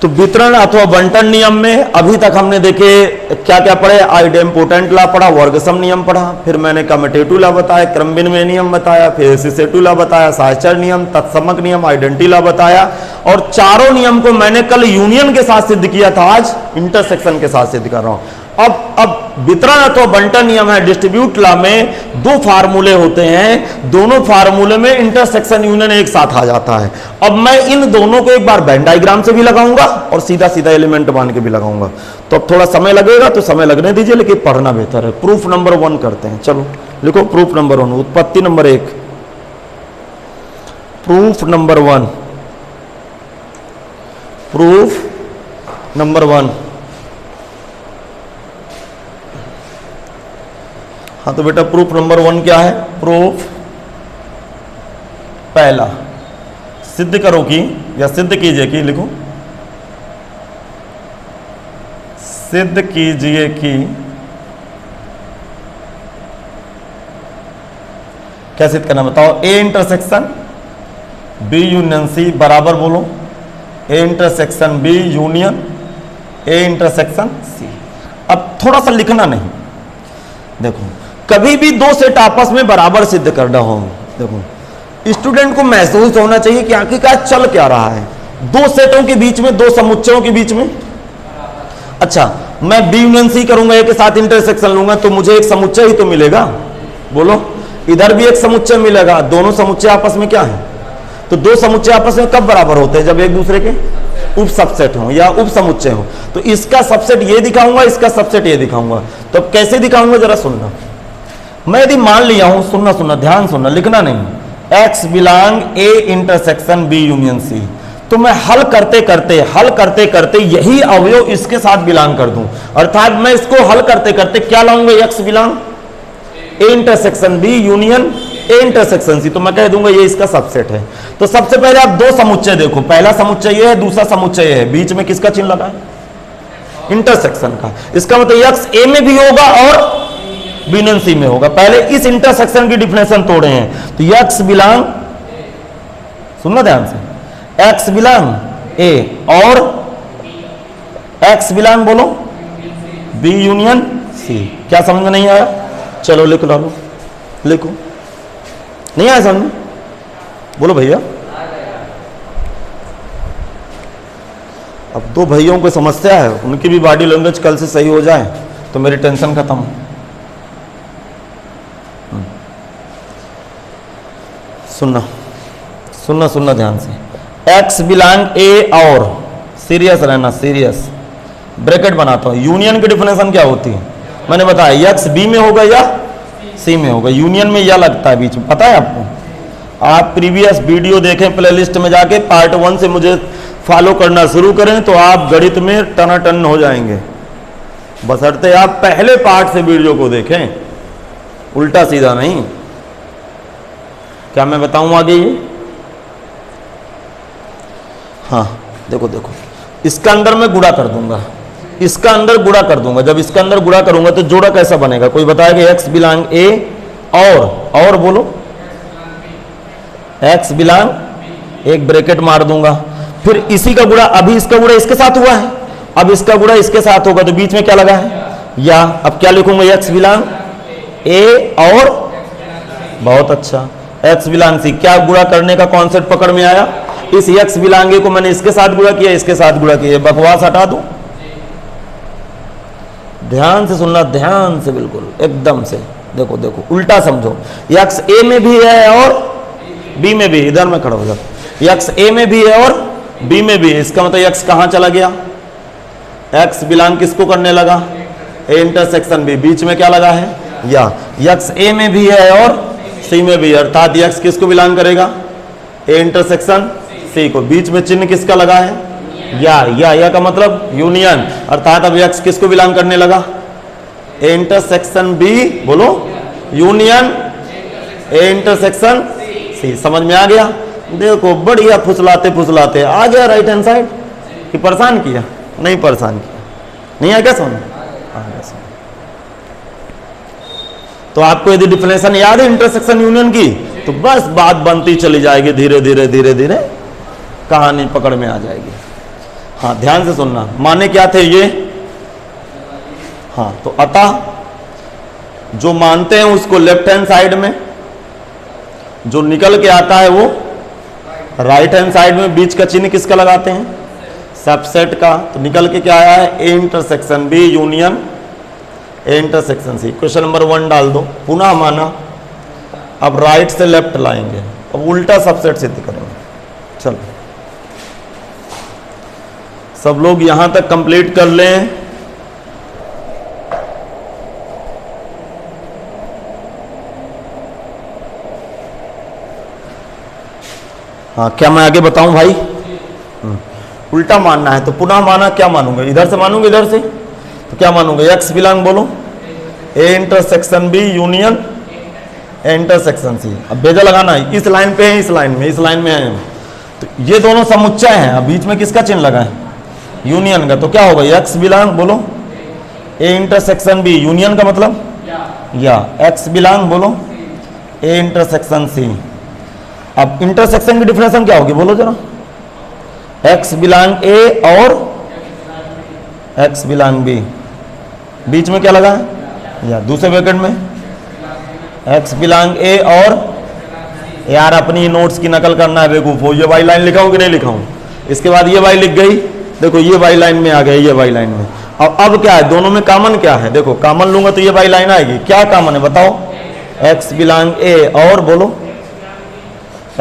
S1: तो वितरण अथवा बंटन नियम में अभी तक हमने देखे क्या क्या पढ़े, आइडेम्पोटेंट लॉ पढ़ा, वर्गसम नियम पढ़ा, फिर मैंने कम्यूटेटिव लॉ बताया, क्रम विनिमय नियम बताया, फिर एसोसिएटिव लॉ बताया, साहचर्य नियम, तत्समक नियम, आइडेंटिटी लॉ बताया, और चारों नियम को मैंने कल यूनियन के साथ सिद्ध किया था, आज इंटरसेक्शन के साथ सिद्ध कर रहा हूं। अब वितरण अथवा बंटन नियम है, डिस्ट्रीब्यूट लॉ में दो फार्मूले होते हैं, दोनों फार्मूले में इंटरसेक्शन यूनियन एक साथ आ जाता है। अब मैं इन दोनों को एक बार वेन डायग्राम से भी लगाऊंगा और सीधा सीधा एलिमेंट मान के भी लगाऊंगा। तो अब थोड़ा समय लगेगा, तो समय लगने दीजिए, लेकिन पढ़ना बेहतर है। प्रूफ नंबर 1 करते हैं, चलो लिखो प्रूफ नंबर 1, उत्पत्ति number 1। Proof number 1, proof number 1। हाँ, तो बेटा प्रूफ नंबर 1 क्या है? प्रूफ पहला, सिद्ध करो कि, या सिद्ध कीजिए कि, लिखो सिद्ध कीजिए कि, क्या सिद्ध करना बताओ? A intersection B union C बराबर, बोलो, A intersection B union A intersection C. अब थोड़ा सा लिखना नहीं, देखो कभी भी दो सेट आपस में बराबर सिद्ध करना हो, देखो स्टूडेंट को महसूस होना चाहिए कि आखिरकार चल क्या रहा है दो सेटों के बीच में, दो समुच्चयों के बीच में। अच्छा, मैं बी यूनियन सी करूंगा, ए के साथ इंटरसेक्शन लूंगा, तो मुझे एक समुच्चय ही तो मिलेगा, बोलो, इधर भी एक समुच्चय मिलेगा। दोनों समुच्चय आपस में क्या है? तो दो समुच्चय आपस में कब बराबर होते हैं? जब एक दूसरे के उप सबसेट हो या उप समुच्चय हो। तो इसका सबसेट ये दिखाऊंगा, इसका सबसेट ये दिखाऊंगा। तो कैसे दिखाऊंगा जरा सुनना। मैं यदि मान लिया हूं, सुनना सुनना, ध्यान सुनना, लिखना नहीं, x belong A intersection B union C, तो मैं हल करते करते यही अवयव इसके साथ बिलोंग कर दूं, अर्थात मैं इसको हल करते करते क्या लाऊंगा? x belong A intersection B union A intersection C, तो मैं कह दूंगा ये इसका सबसेट है। तो सबसे पहले आप दो समुच्चय देखो, पहला समुच्चय ये है, दूसरा समुच्चय है, बीच में किसका चिन्ह लगा है? इंटरसेक्शन का। इसका मतलब x ए में भी होगा और बी यूनियन सी में होगा। पहले इस इंटरसेक्शन की डिफिनेशन तोड़े हैं, तो x बिलोंग, सुनना ध्यान से, x बिलोंग ए और x बिलोंग, बोलो, बी यूनियन सी। क्या समझ में नहीं आया? चलो लिख लो, लिखो, नहीं आया समझ में? बोलो भैया। अब दो भाइयों को समस्या है, उनकी भी बॉडी लैंग्वेज कल से सही हो जाए तो मेरी टेंशन खत्म। सुनना सुनना सुनना ध्यान से, x बिलोंग ए और, सीरियस रहना, सीरियस, ब्रैकेट बनाता हूं। यूनियन की डिफिनेशन क्या होती है? मैंने बताया x बी में होगा या सी में होगा, यूनियन में या लगता है बीच में, पता है आपको? आप प्रीवियस वीडियो देखें प्लेलिस्ट में जाके, पार्ट 1 से मुझे फॉलो करना शुरू करें तो आप गणित में टनाटन हो जाएंगे, बशर्ते आप पहले पार्ट से वीडियो को देखें, उल्टा सीधा नहीं। क्या मैं बताऊं आगे ये? हाँ, देखो देखो, इसका अंदर मैं गुणा कर दूंगा, इसका अंदर गुणा कर दूंगा। जब इसका अंदर गुणा करूंगा तो जोड़ा कैसा बनेगा? कोई बताएगा? x बिलोंग ए और बोलो, x बिलोंग, एक ब्रैकेट मार दूंगा, फिर इसी का गुणा, अभी इसका गुणा इसके साथ हुआ है, अब इसका गुणा इसके साथ होगा, तो बीच में क्या लगा है? या। अब क्या लिखूंगा? x बिलोंग ए और, बहुत अच्छा, x बिलोंग सी। क्या गुणा करने का कॉन्सेप्ट पकड़ में आया? इस x बिलोंग ए को मैंने इसके साथ गुणा किया, इसके साथ गुणा किया, बकवास हटा दूं? ध्यान से सुनना, ध्यान से, बिल्कुल एकदम से, देखो देखो, उल्टा समझो, x ए में भी है और बी में भी, इधर में खड़ा हो जाता, x ए में भी है और बी में भी है, इसका मतलब x कहां चला गया? x बिलोंग किसको करने लगा? ए इंटरसेक्शन बी, बीच में क्या लगा है? या। x ए में भी है और सी में भी, अर्थात x किसको बिलोंग करेगा? ए इंटरसेक्शन सी को। बीच में चिन्ह किसका लगा है? या का मतलब यूनियन, अर्थात अब x किसको बिलोंग करने लगा? ए इंटरसेक्शन बी बोलो यूनियन ए इंटरसेक्शन सी। समझ में आ गया? देखो बढ़िया फुसलाते फुसलाते आ गया राइट हैंड साइड। कि परेशान किया? नहीं परेशान किया। नहीं आ गया समझ? आ गया समझ। तो आपको यदि डिफिनेशन याद है इंटरसेक्शन यूनियन की तो बस बात बनती चली जाएगी, धीरे धीरे धीरे धीरे कहानी पकड़ में आ जाएगी। हाँ ध्यान से सुनना, माने क्या थे ये? हाँ तो अतः जो मानते हैं उसको लेफ्ट हैंड साइड में, जो निकल के आता है वो राइट हैंड साइड में। बीच का चिन्ह किसका लगाते हैं? सबसेट का। तो निकल के क्या आया है? A intersection B union A intersection C. Question number 1 डाल दो। पुनः माना, अब राइट से लेफ्ट लाएंगे, अब उल्टा सबसेट सिद्ध करेंगे। चलो सब लोग यहां तक कंप्लीट कर लें। हाँ क्या मैं आगे बताऊं भाई? उल्टा मानना है तो पुनः माना क्या मानूंगा? इधर से मानूंगा, इधर से तो क्या मानूंगा? एक्स बिलोंग बोलो A intersection B union A intersection C. अब बेजा लगाना है, इस लाइन पे है, इस लाइन में, इस लाइन में है, तो ये दोनों समुच्चय हैं। अब बीच में किसका चिन्ह लगा है? यूनियन का। तो क्या होगा? एक्स बिलोंग बोलो ए इंटरसेक्शन बी यूनियन का मतलब या एक्स बिलोंग बोलो ए इंटरसेक्शन सी। अब इंटरसेक्शन की डिफिनेशन क्या होगी बोलो जरा? एक्स बिलोंग ए और एक्स बिलोंग बी। बीच में क्या लगा है? या दूसरे ब्रैकेट में एक्स बिलोंग ए और, यार अपनी नोट्स की नकल करना है बेवकूफो। ये वाई लाइन लिखा हूं कि नहीं लिखा हूं? इसके बाद ये वाई लिख गई, देखो ये वाई लाइन में आ गया, ये वाई लाइन में। अब क्या है? दोनों में कॉमन क्या है? देखो कॉमन लूंगा तो ये वाई लाइन आएगी। क्या कॉमन है बताओ? एक्स बिलोंग ए और बोलो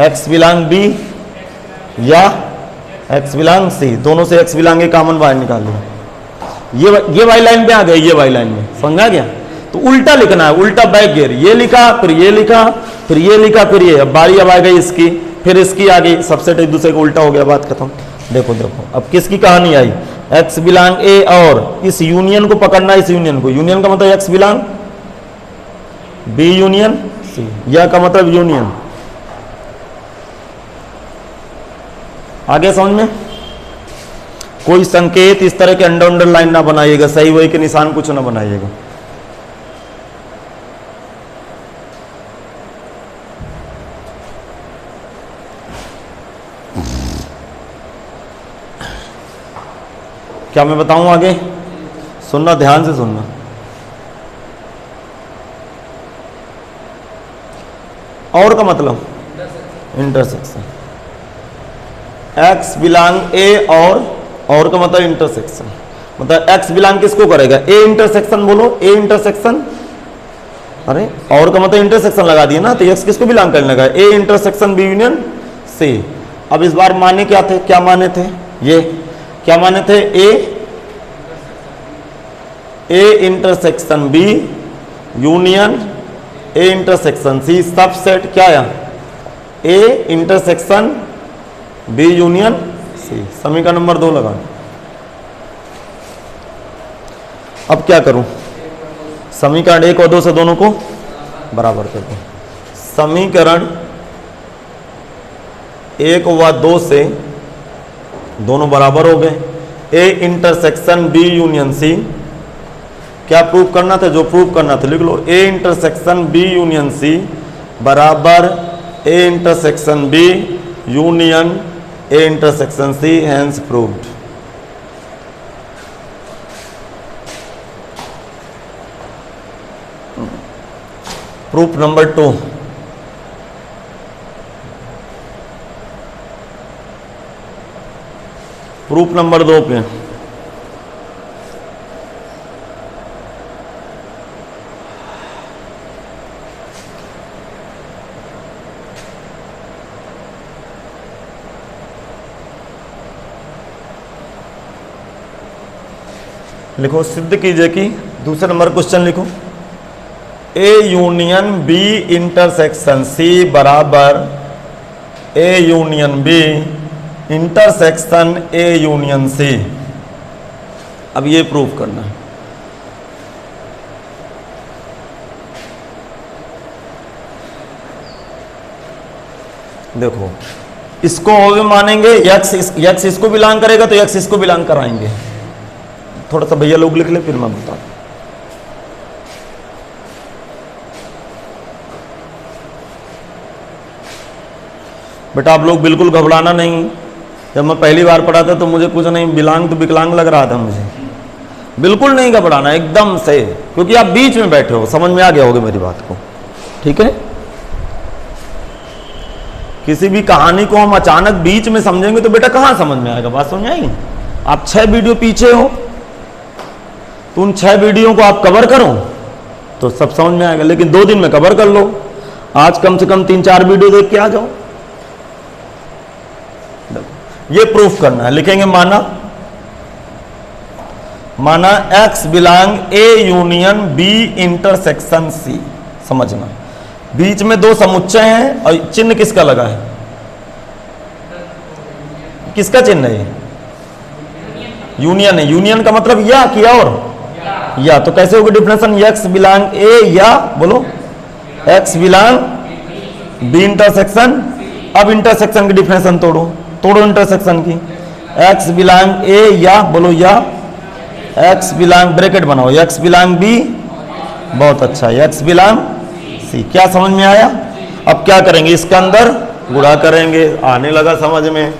S1: एक्स बिलोंग बी या एक्स बिलोंग सी। दोनों से एक्स बिलोंग ए कॉमन बाहर निकाल लिया। ये वाई लाइन पे आ गया, ये वाई लाइन में। समझा गया? तो उल्टा लिखना है, उल्टा बैक गियर। ये लिखा फिर ये लिखा फिर ये लिखा फिर ये। अब बारी अब आ गई इसकी, फिर इसकी आ गई। सबसेट एक दूसरे को उल्टा हो गया, बात खत्म। देखो देखो अब किसकी कहानी आई? एक्स बिलोंग ए और इस यूनियन को पकड़ना, इस यूनियन को। यूनियन का मतलब x belong B union C, या का मतलब यूनियन। आगे समझ में? कोई संकेत इस तरह के अंडरलाइन ना बनाइएगा, सही वही के निशान कुछ ना बनाइएगा। क्या मैं बताऊं आगे? सुनना, ध्यान से सुनना। और का मतलब इंटरसेक्शन। एक्स बिलोंग ए और का मतलब इंटरसेक्शन। मतलब एक्स बिलोंग किसको करेगा? ए इंटरसेक्शन बोलो ए इंटरसेक्शन। अरे और का मतलब इंटरसेक्शन लगा दिया ना, तो एक्स किसको बिलोंग करने लगा? A intersection B union C. अब इस बार माने क्या थे? क्या माने थे? ये क्या माने थे? A intersection B union A intersection C. Subset क्या है? A intersection B union C. समीकरण नंबर 2 लगा। अब क्या करूं? समीकरण 1 और 2 से दोनों को बराबर कर दूं। समीकरण 1 व 2 से दोनों बराबर हो गए। A intersection B union C. क्या प्रूव करना था? जो प्रूव करना था लिख लो। A intersection B union C बराबर A intersection B union A intersection C, hence proved. Proof number 2। Proof number 2 पे लिखो, सिद्ध कीजिए कि दूसरे नंबर क्वेश्चन लिखो। A union B intersection C बराबर A union B intersection A union C. अब ये प्रूफ करना है। देखो इसको ओवे मानेंगे, यक्स इसको बिलोंग करेगा तो यक्स इसको बिलोंग कराएंगे। थोड़ा सा भैया लोग लिख ले फिर मैं बताऊं। बेटा आप लोग बिल्कुल घबराना नहीं। जब मैं पहली बार पढ़ा था तो मुझे कुछ नहीं, बिलांग तो विकलांग लग रहा था मुझे। बिल्कुल नहीं घबराना, एकदम से, क्योंकि आप बीच में बैठे हो, समझ में आ गया होगा मेरी बात को, ठीक है। किसी भी कहानी को हम अचानक बीच में समझेंगे तो बेटा कहां समझ में आएगा, बात समझ आएगी। आप 6 वीडियो पीछे हो तो उन 6 वीडियो को आप कवर करो तो सब समझ में आएगा, लेकिन 2 दिन में कवर कर लो। आज कम से कम 3-4 वीडियो देख के आ जाओ। ये प्रूफ करना है, लिखेंगे माना x belong A union B intersection C. समझना, बीच में 2 समुच्चय हैं और चिन्ह किसका लगा है, किसका चिन्ह है, यूनियन है। यूनियन का मतलब या कि और या, तो कैसे होगा डिफिनेशन, एक्स बिलोंग ए या, बोलो एक्स बिलोंग बी इंटरसेक्शन। अब इंटरसेक्शन की डिफिनेशन तोड़ो इंटरसेक्शन की। एक्स बिलोंग ए या, बोलो या, एक्स बिलोंग, ब्रैकेट बनाओ, एक्स बिलोंग बी, बहुत अच्छा, एक्स बिलोंग सी। क्या समझ में आया। अब क्या करेंगे, इसके अंदर गुणा करेंगे, आने लगा समझ में।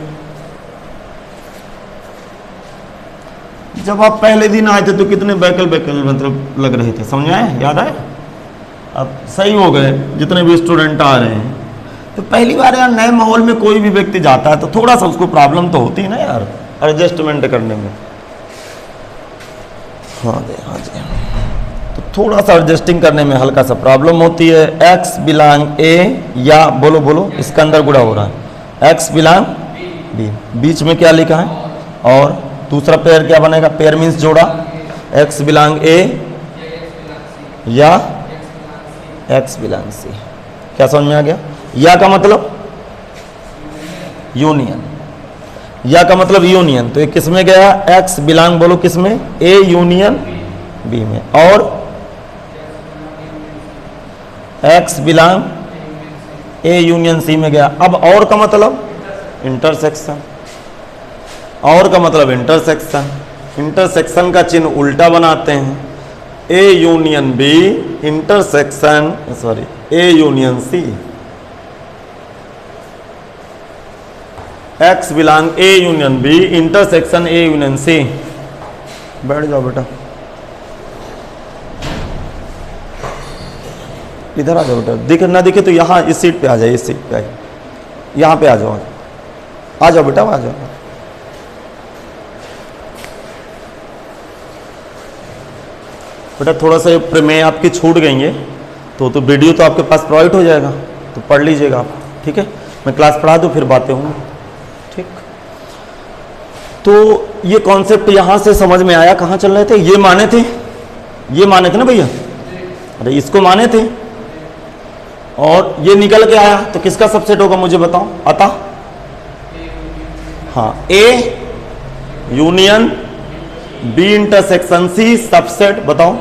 S1: जब आप पहले दिन आए थे तो कितने बैकल मतलब लग रहे थे, समझ आए, याद आए। अब सही हो गए जितने भी स्टूडेंट आ रहे हैं। तो पहली बार यार नए माहौल में कोई भी व्यक्ति जाता है तो थोड़ा सा उसको प्रॉब्लम तो होती है ना यार, एडजस्टमेंट करने में। हाँ जी, तो थोड़ा सा एडजस्टिंग करने में हल्का सा प्रॉब्लम होती है। एक्स बिलोंग ए या, बोलो इसके अंदर गुणा हो रहा है, एक्स बिलोंग बी, बीच में क्या लिखा है, और दूसरा पेयर क्या बनेगा, पेयर मीन्स जोड़ा, एक्स बिलोंग ए या एक्स बिलोंग सी। क्या समझ में आ गया। या का मतलब यूनियन, या का मतलब यूनियन, तो ये किस में गया, एक्स बिलोंग, बोलो किस में, ए यूनियन बी में, और x belong A union C में गया। अब और का मतलब इंटरसेक्शन, और का मतलब इंटरसेक्शन। इंटरसेक्शन का चिन्ह उल्टा बनाते हैं, A union B intersection, sorry A union C. X belong A union B intersection A union C. बैठ जाओ बेटा, इधर आ जाओ बेटा, दिखे ना दिखे तो यहाँ इस सीट पे आ जाए, इस सीट पे आए, यहाँ पे आ जाओ, आ जाओ बेटा, आ जाओ। बेटा थोड़ा सा प्रमेय आपकी छूट गई है तो वीडियो तो आपके पास प्रोवाइड हो जाएगा, तो पढ़ लीजिएगा आप, ठीक है। मैं क्लास पढ़ा दूँ फिर बातें होंगी, ठीक। तो ये कॉन्सेप्ट यहाँ से समझ में आया। कहाँ चल रहे थे, ये माने थे ना भैया, अरे इसको माने थे, और ये निकल के आया तो किसका सबसेट होगा मुझे बताओ, अतः हाँ, A union B intersection C subset, बताओ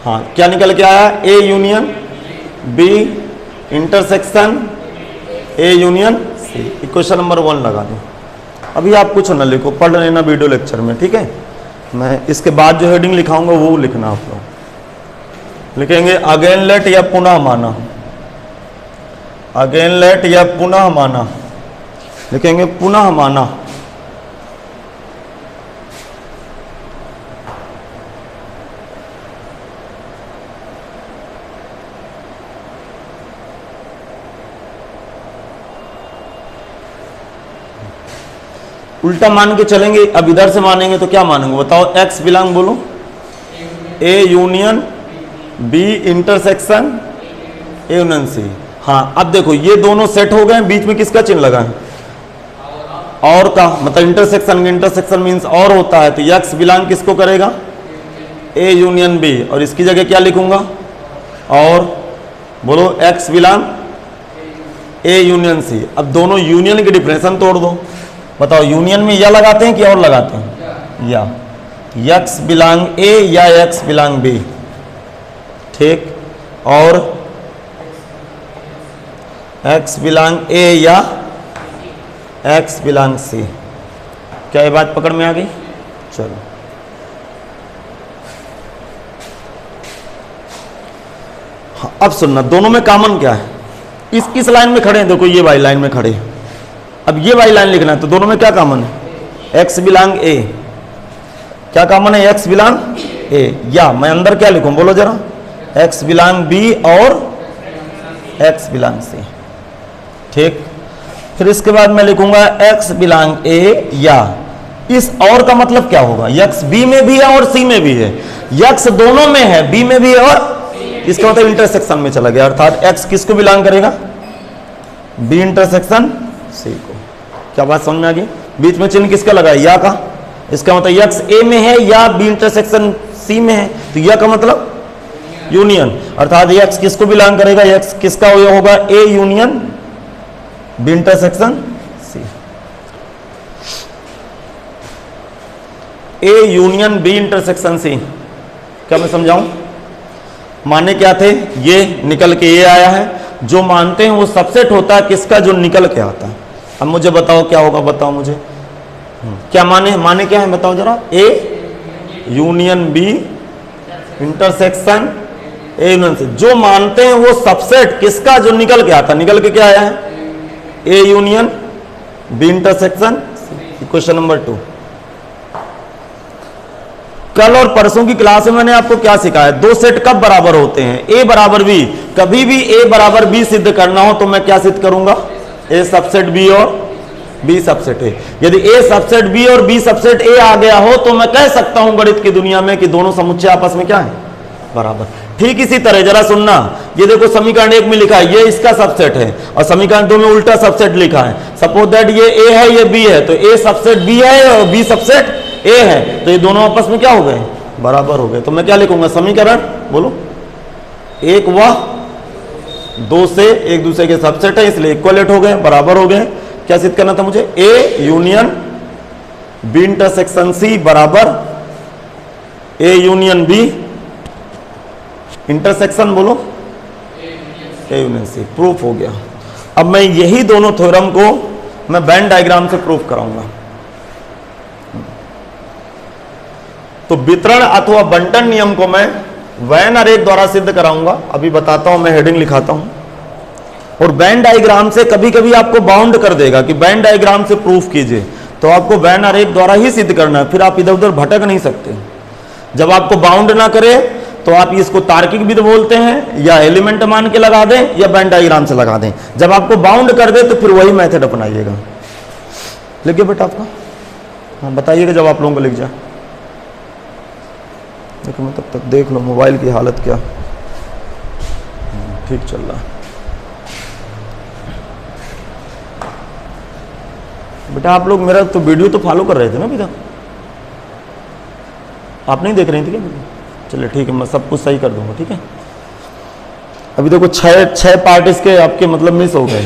S1: हाँ क्या निकल के आया, A union B intersection A union C. Equation number 1 लगा दो। अभी आप कुछ ना लिखो, पढ़ लेना वीडियो लेक्चर में, ठीक है। मैं इसके बाद जो हेडिंग लिखाऊंगा वो लिखना आप लोग। लिखेंगे अगेन लेट या पुनः माना, अगेन लेट या पुनः माना, लिखेंगे पुनः माना। उल्टा मान के चलेंगे, अब इधर से मानेंगे तो क्या मानेंगे बताओ, एक्स बिलोंग, बोलो A union B intersection A union C. हाँ अब देखो ये दोनों सेट हो गए, बीच में किसका चिन्ह लगा है, और का, मतलब इंटरसेक्शन मीन्स और होता है, तो एक्स बिलोंग किसको करेगा, ए यूनियन बी, और इसकी जगह क्या लिखूंगा, और बोलो x belong A union C. अब दोनों यूनियन की डिफरेंशन तोड़ दो, बताओ यूनियन में या लगाते हैं कि और लगाते हैं, या एक्स बिलोंग ए या एक्स बिलोंग बी, ठीक। और एक्स बिलोंग ए या एक्स बिलोंग सी। क्या ये बात पकड़ में आ गई? चलो हाँ, अब सुनना, दोनों में कॉमन क्या है? इस लाइन में खड़े हैं, देखो ये वाली लाइन में खड़े हैं। अब ये वाली लाइन लिखना है, तो दोनों में क्या कॉमन है? एक्स बिलोंग ए। क्या कॉमन है? एक्स बिलोंग ए। या मैं अंदर क्या लिखूं बोलो जरा? एक्स बिलोंग बी और एक्स बिलोंग सी। ठीक, फिर इसके बाद मैं लिखूंगा एक्स बिलोंग ए या। इस और का मतलब क्या होगा? यक्स बी में भी है और सी में भी है। यक्स दोनों में है, बी में भी है, और इसका मतलब इंटरसेक्शन में चला गया, अर्थात एक्स किसको बिलोंग करेगा? बी इंटरसेक्शन सी को। क्या बात समझ में आ गई? बीच में चिन्ह किसका लगा है? या का। इसका मतलब यक्स ए में है या बी इंटरसेक्शन सी में है, तो या का मतलब यूनियन, अर्थात यक्स किसको बिलोंग करेगा? यक्स किसका होगा? A union B intersection C. A union B intersection C. क्या मैं समझाऊं? माने क्या थे? ये निकल के ये आया है। जो मानते हैं वो सबसेट होता है किसका? जो निकल के आता है। अब मुझे बताओ क्या होगा, बताओ मुझे क्या माने क्या है बताओ जरा? A union B intersection A union C. जो मानते हैं वो सबसेट किसका? जो निकल के आता है। निकल के क्या आया है? A union B intersection. Question number 2। कल और परसों की क्लास में मैंने आपको क्या सिखाया? दो सेट कब बराबर होते हैं? ए बराबर बी। कभी भी ए बराबर बी सिद्ध करना हो तो मैं क्या सिद्ध करूंगा? ए सबसेट बी और बी सबसेट ए। यदि ए सबसेट बी और बी सबसेट ए आ गया हो तो मैं कह सकता हूं गणित की दुनिया में कि दोनों समुच्चय आपस में क्या है? बराबर। ठीक इसी तरह जरा सुनना, ये देखो समीकरण 1 में लिखा है ये इसका सबसेट है, और समीकरण 2 में उल्टा सबसेट लिखा है। सपोज दैट ये ए है ये बी है, तो ए सबसेट बी है और बी सबसेट ए है, तो ये दोनों आपस में क्या हो गए? बराबर हो गए। तो मैं क्या लिखूंगा? समीकरण बोलो, एक व दो से एक दूसरे के सबसेट है इसलिए इक्वलेट हो गए, बराबर हो गए। क्या सिद्ध करना था मुझे? A union B intersection C बराबर ए यूनियन बी इंटरसेक्शन बोलो ए यूनियन सी। प्रूफ हो गया। अब मैं यही दोनों थ्योरम को मैं वेन डायग्राम से प्रूफ कराऊंगा। तो वितरण अथवा बंटन नियम को मैं वेन आरेख द्वारा सिद्ध कराऊंगा। अभी बताता हूं, मैं हेडिंग लिखाता हूं। और वेन डायग्राम से कभी कभी आपको बाउंड कर देगा कि वेन डायग्राम से प्रूफ कीजिए, तो आपको वेन आरेख द्वारा ही सिद्ध करना है, फिर आप इधर उधर भटक नहीं सकते। जब आपको बाउंड ना करे तो आप इसको तार्किक विधि बोलते हैं, या एलिमेंट मान के लगा दें, या वेन डायग्राम से लगा दें। जब आपको बाउंड कर दे तो फिर वही मेथड अपनाइएगा। लिख गया बेटा आपका? हाँ बताइएगा जब आप लोगों को लिख जाए। देखो मैं तब तक देख लो मोबाइल की हालत क्या। ठीक चल रहा है बेटा। आप लोग मेरा तो वीडियो तो फॉलो कर रहे थे ना अभी तक? आप नहीं देख रहे थे क्या? चलिए ठीक है, मैं सब कुछ सही कर दूंगा। ठीक है, अभी देखो छह पार्ट इसके आपके मतलब मिस हो गए।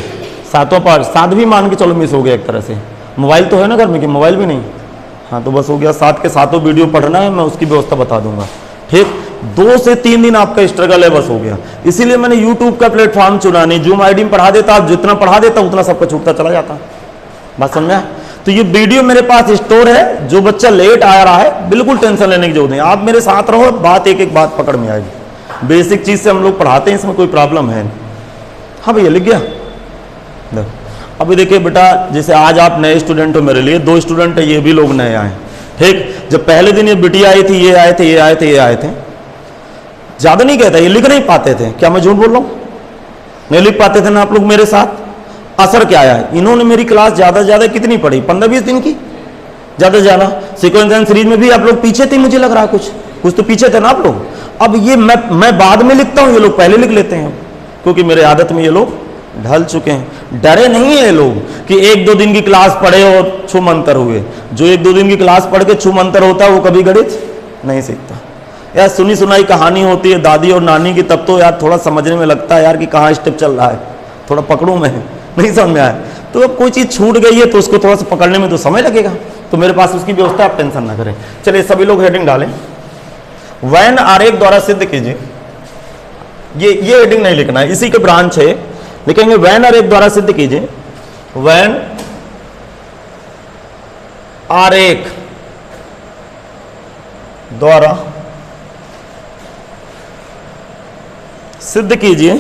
S1: सातों पार्ट, 7 भी मान के चलो मिस हो गया एक तरह से। मोबाइल तो है ना घर में? कि मोबाइल भी नहीं? हाँ तो बस हो गया। 7 के 7 वीडियो पढ़ना है, मैं उसकी व्यवस्था बता दूंगा। ठीक, 2 से 3 दिन आपका स्ट्रगल है, बस हो गया। इसीलिए मैंने यूट्यूब का प्लेटफॉर्म चुना नहीं। जूम आईडी में पढ़ा देता, आप जितना पढ़ा देता उतना सबका छूटता चला जाता। बात समझ में? तो ये वीडियो मेरे पास स्टोर है। जो बच्चा लेट आ रहा है बिल्कुल टेंशन लेने की जरूरत नहीं, आप मेरे साथ रहो, बात एक एक बात पकड़ में आएगी। बेसिक चीज से हम लोग पढ़ाते हैं, इसमें कोई प्रॉब्लम है। हाँ भैया लिख गया। अभी देखिए बेटा, जैसे आज आप नए स्टूडेंट हो, मेरे लिए 2 स्टूडेंट है, ये भी लोग नए आए। ठीक, जब पहले दिन ये बिटिया आई थी, ये आए थे, ये आए थे, ये आए थे, ज्यादा नहीं कहता, ये लिख नहीं पाते थे। क्या मैं झूठ बोल रहा हूँ? नहीं लिख पाते थे ना आप लोग मेरे साथ। असर क्या आया? इन्होंने मेरी क्लास ज्यादा से ज्यादा कितनी पढ़ी? 15-20 दिन की, ज्यादा से ज्यादा। सीक्वेंस एंड सीरीज में भी आप लोग पीछे थे, मुझे लग रहा है कुछ तो पीछे थे ना आप लोग। अब ये मैं बाद में लिखता हूं, ये लोग पहले लिख लेते हैं, क्योंकि मेरे आदत में ये लोग ढल चुके हैं। डरे नहीं है लोग कि 1-2 दिन की क्लास पढ़े और छुम अंतर हुए। जो 1-2 दिन की क्लास पढ़ के छुम अंतर होता है वो कभी गणित नहीं सीखता। यार सुनी सुनाई कहानी होती है दादी और नानी की, तब तो यार थोड़ा समझने में लगता है यार कि कहाँ स्टेप चल रहा है, थोड़ा पकड़ूं मैं, नहीं समझ में आया। तो अब कोई चीज़ छूट गई है तो उसको थोड़ा सा पकड़ने में तो समय लगेगा, तो मेरे पास उसकी व्यवस्था, आप टेंशन ना करें। चलिए सभी लोग हेडिंग डालें, वेन आरेख द्वारा सिद्ध कीजिए। ये हेडिंग नहीं लिखना है, इसी के ब्रांच है। लिखेंगे वैन आरेख द्वारा सिद्ध कीजिए, वैन आरेख द्वारा सिद्ध कीजिए,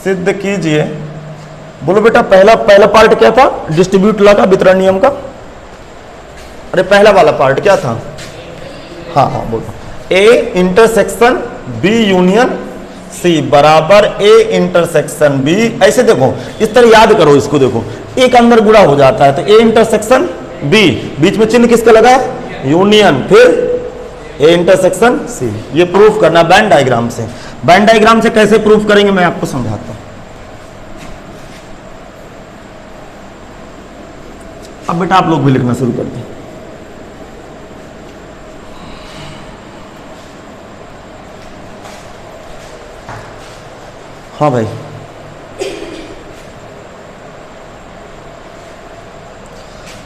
S1: सिद्ध कीजिए। बोलो बेटा पहला पार्ट क्या था डिस्ट्रीब्यूट लॉ का, वितरण नियम का? अरे पहला वाला पार्ट क्या था? हाँ हाँ बोलो, A intersection B union C बराबर ए इंटरसेक्शन बी। ऐसे देखो, इस तरह याद करो इसको, देखो एक अंदर गुणा हो जाता है तो ए इंटरसेक्शन बी, बीच में चिन्ह किसका लगा है? यूनियन, फिर ए इंटरसेक्शन सी। ये प्रूफ करना वेन डायग्राम से। वेन डायग्राम से कैसे प्रूफ करेंगे मैं आपको समझाता हूं। अब बेटा आप लोग भी लिखना शुरू कर दें। हाँ भाई,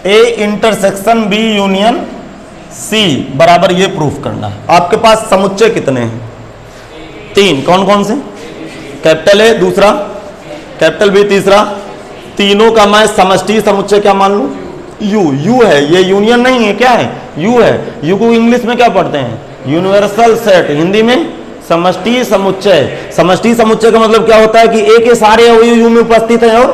S1: A intersection B union C बराबर ये प्रूफ करना है। आपके पास समुच्चय कितने हैं? 3। कौन कौन से? कैपिटल ए दूसरा, कैपिटल बी तीसरा। तीनों का मैं समष्टि समुच्चय क्या मान लूं? यू। यू है, ये यूनियन नहीं है, क्या है? यू है। यू को इंग्लिश में क्या पढ़ते हैं? यूनिवर्सल सेट, हिंदी में समष्टि समुच्चय। समष्टि समुच्चय का मतलब क्या होता है कि ए के सारे अवयव यू में उपस्थित हैं और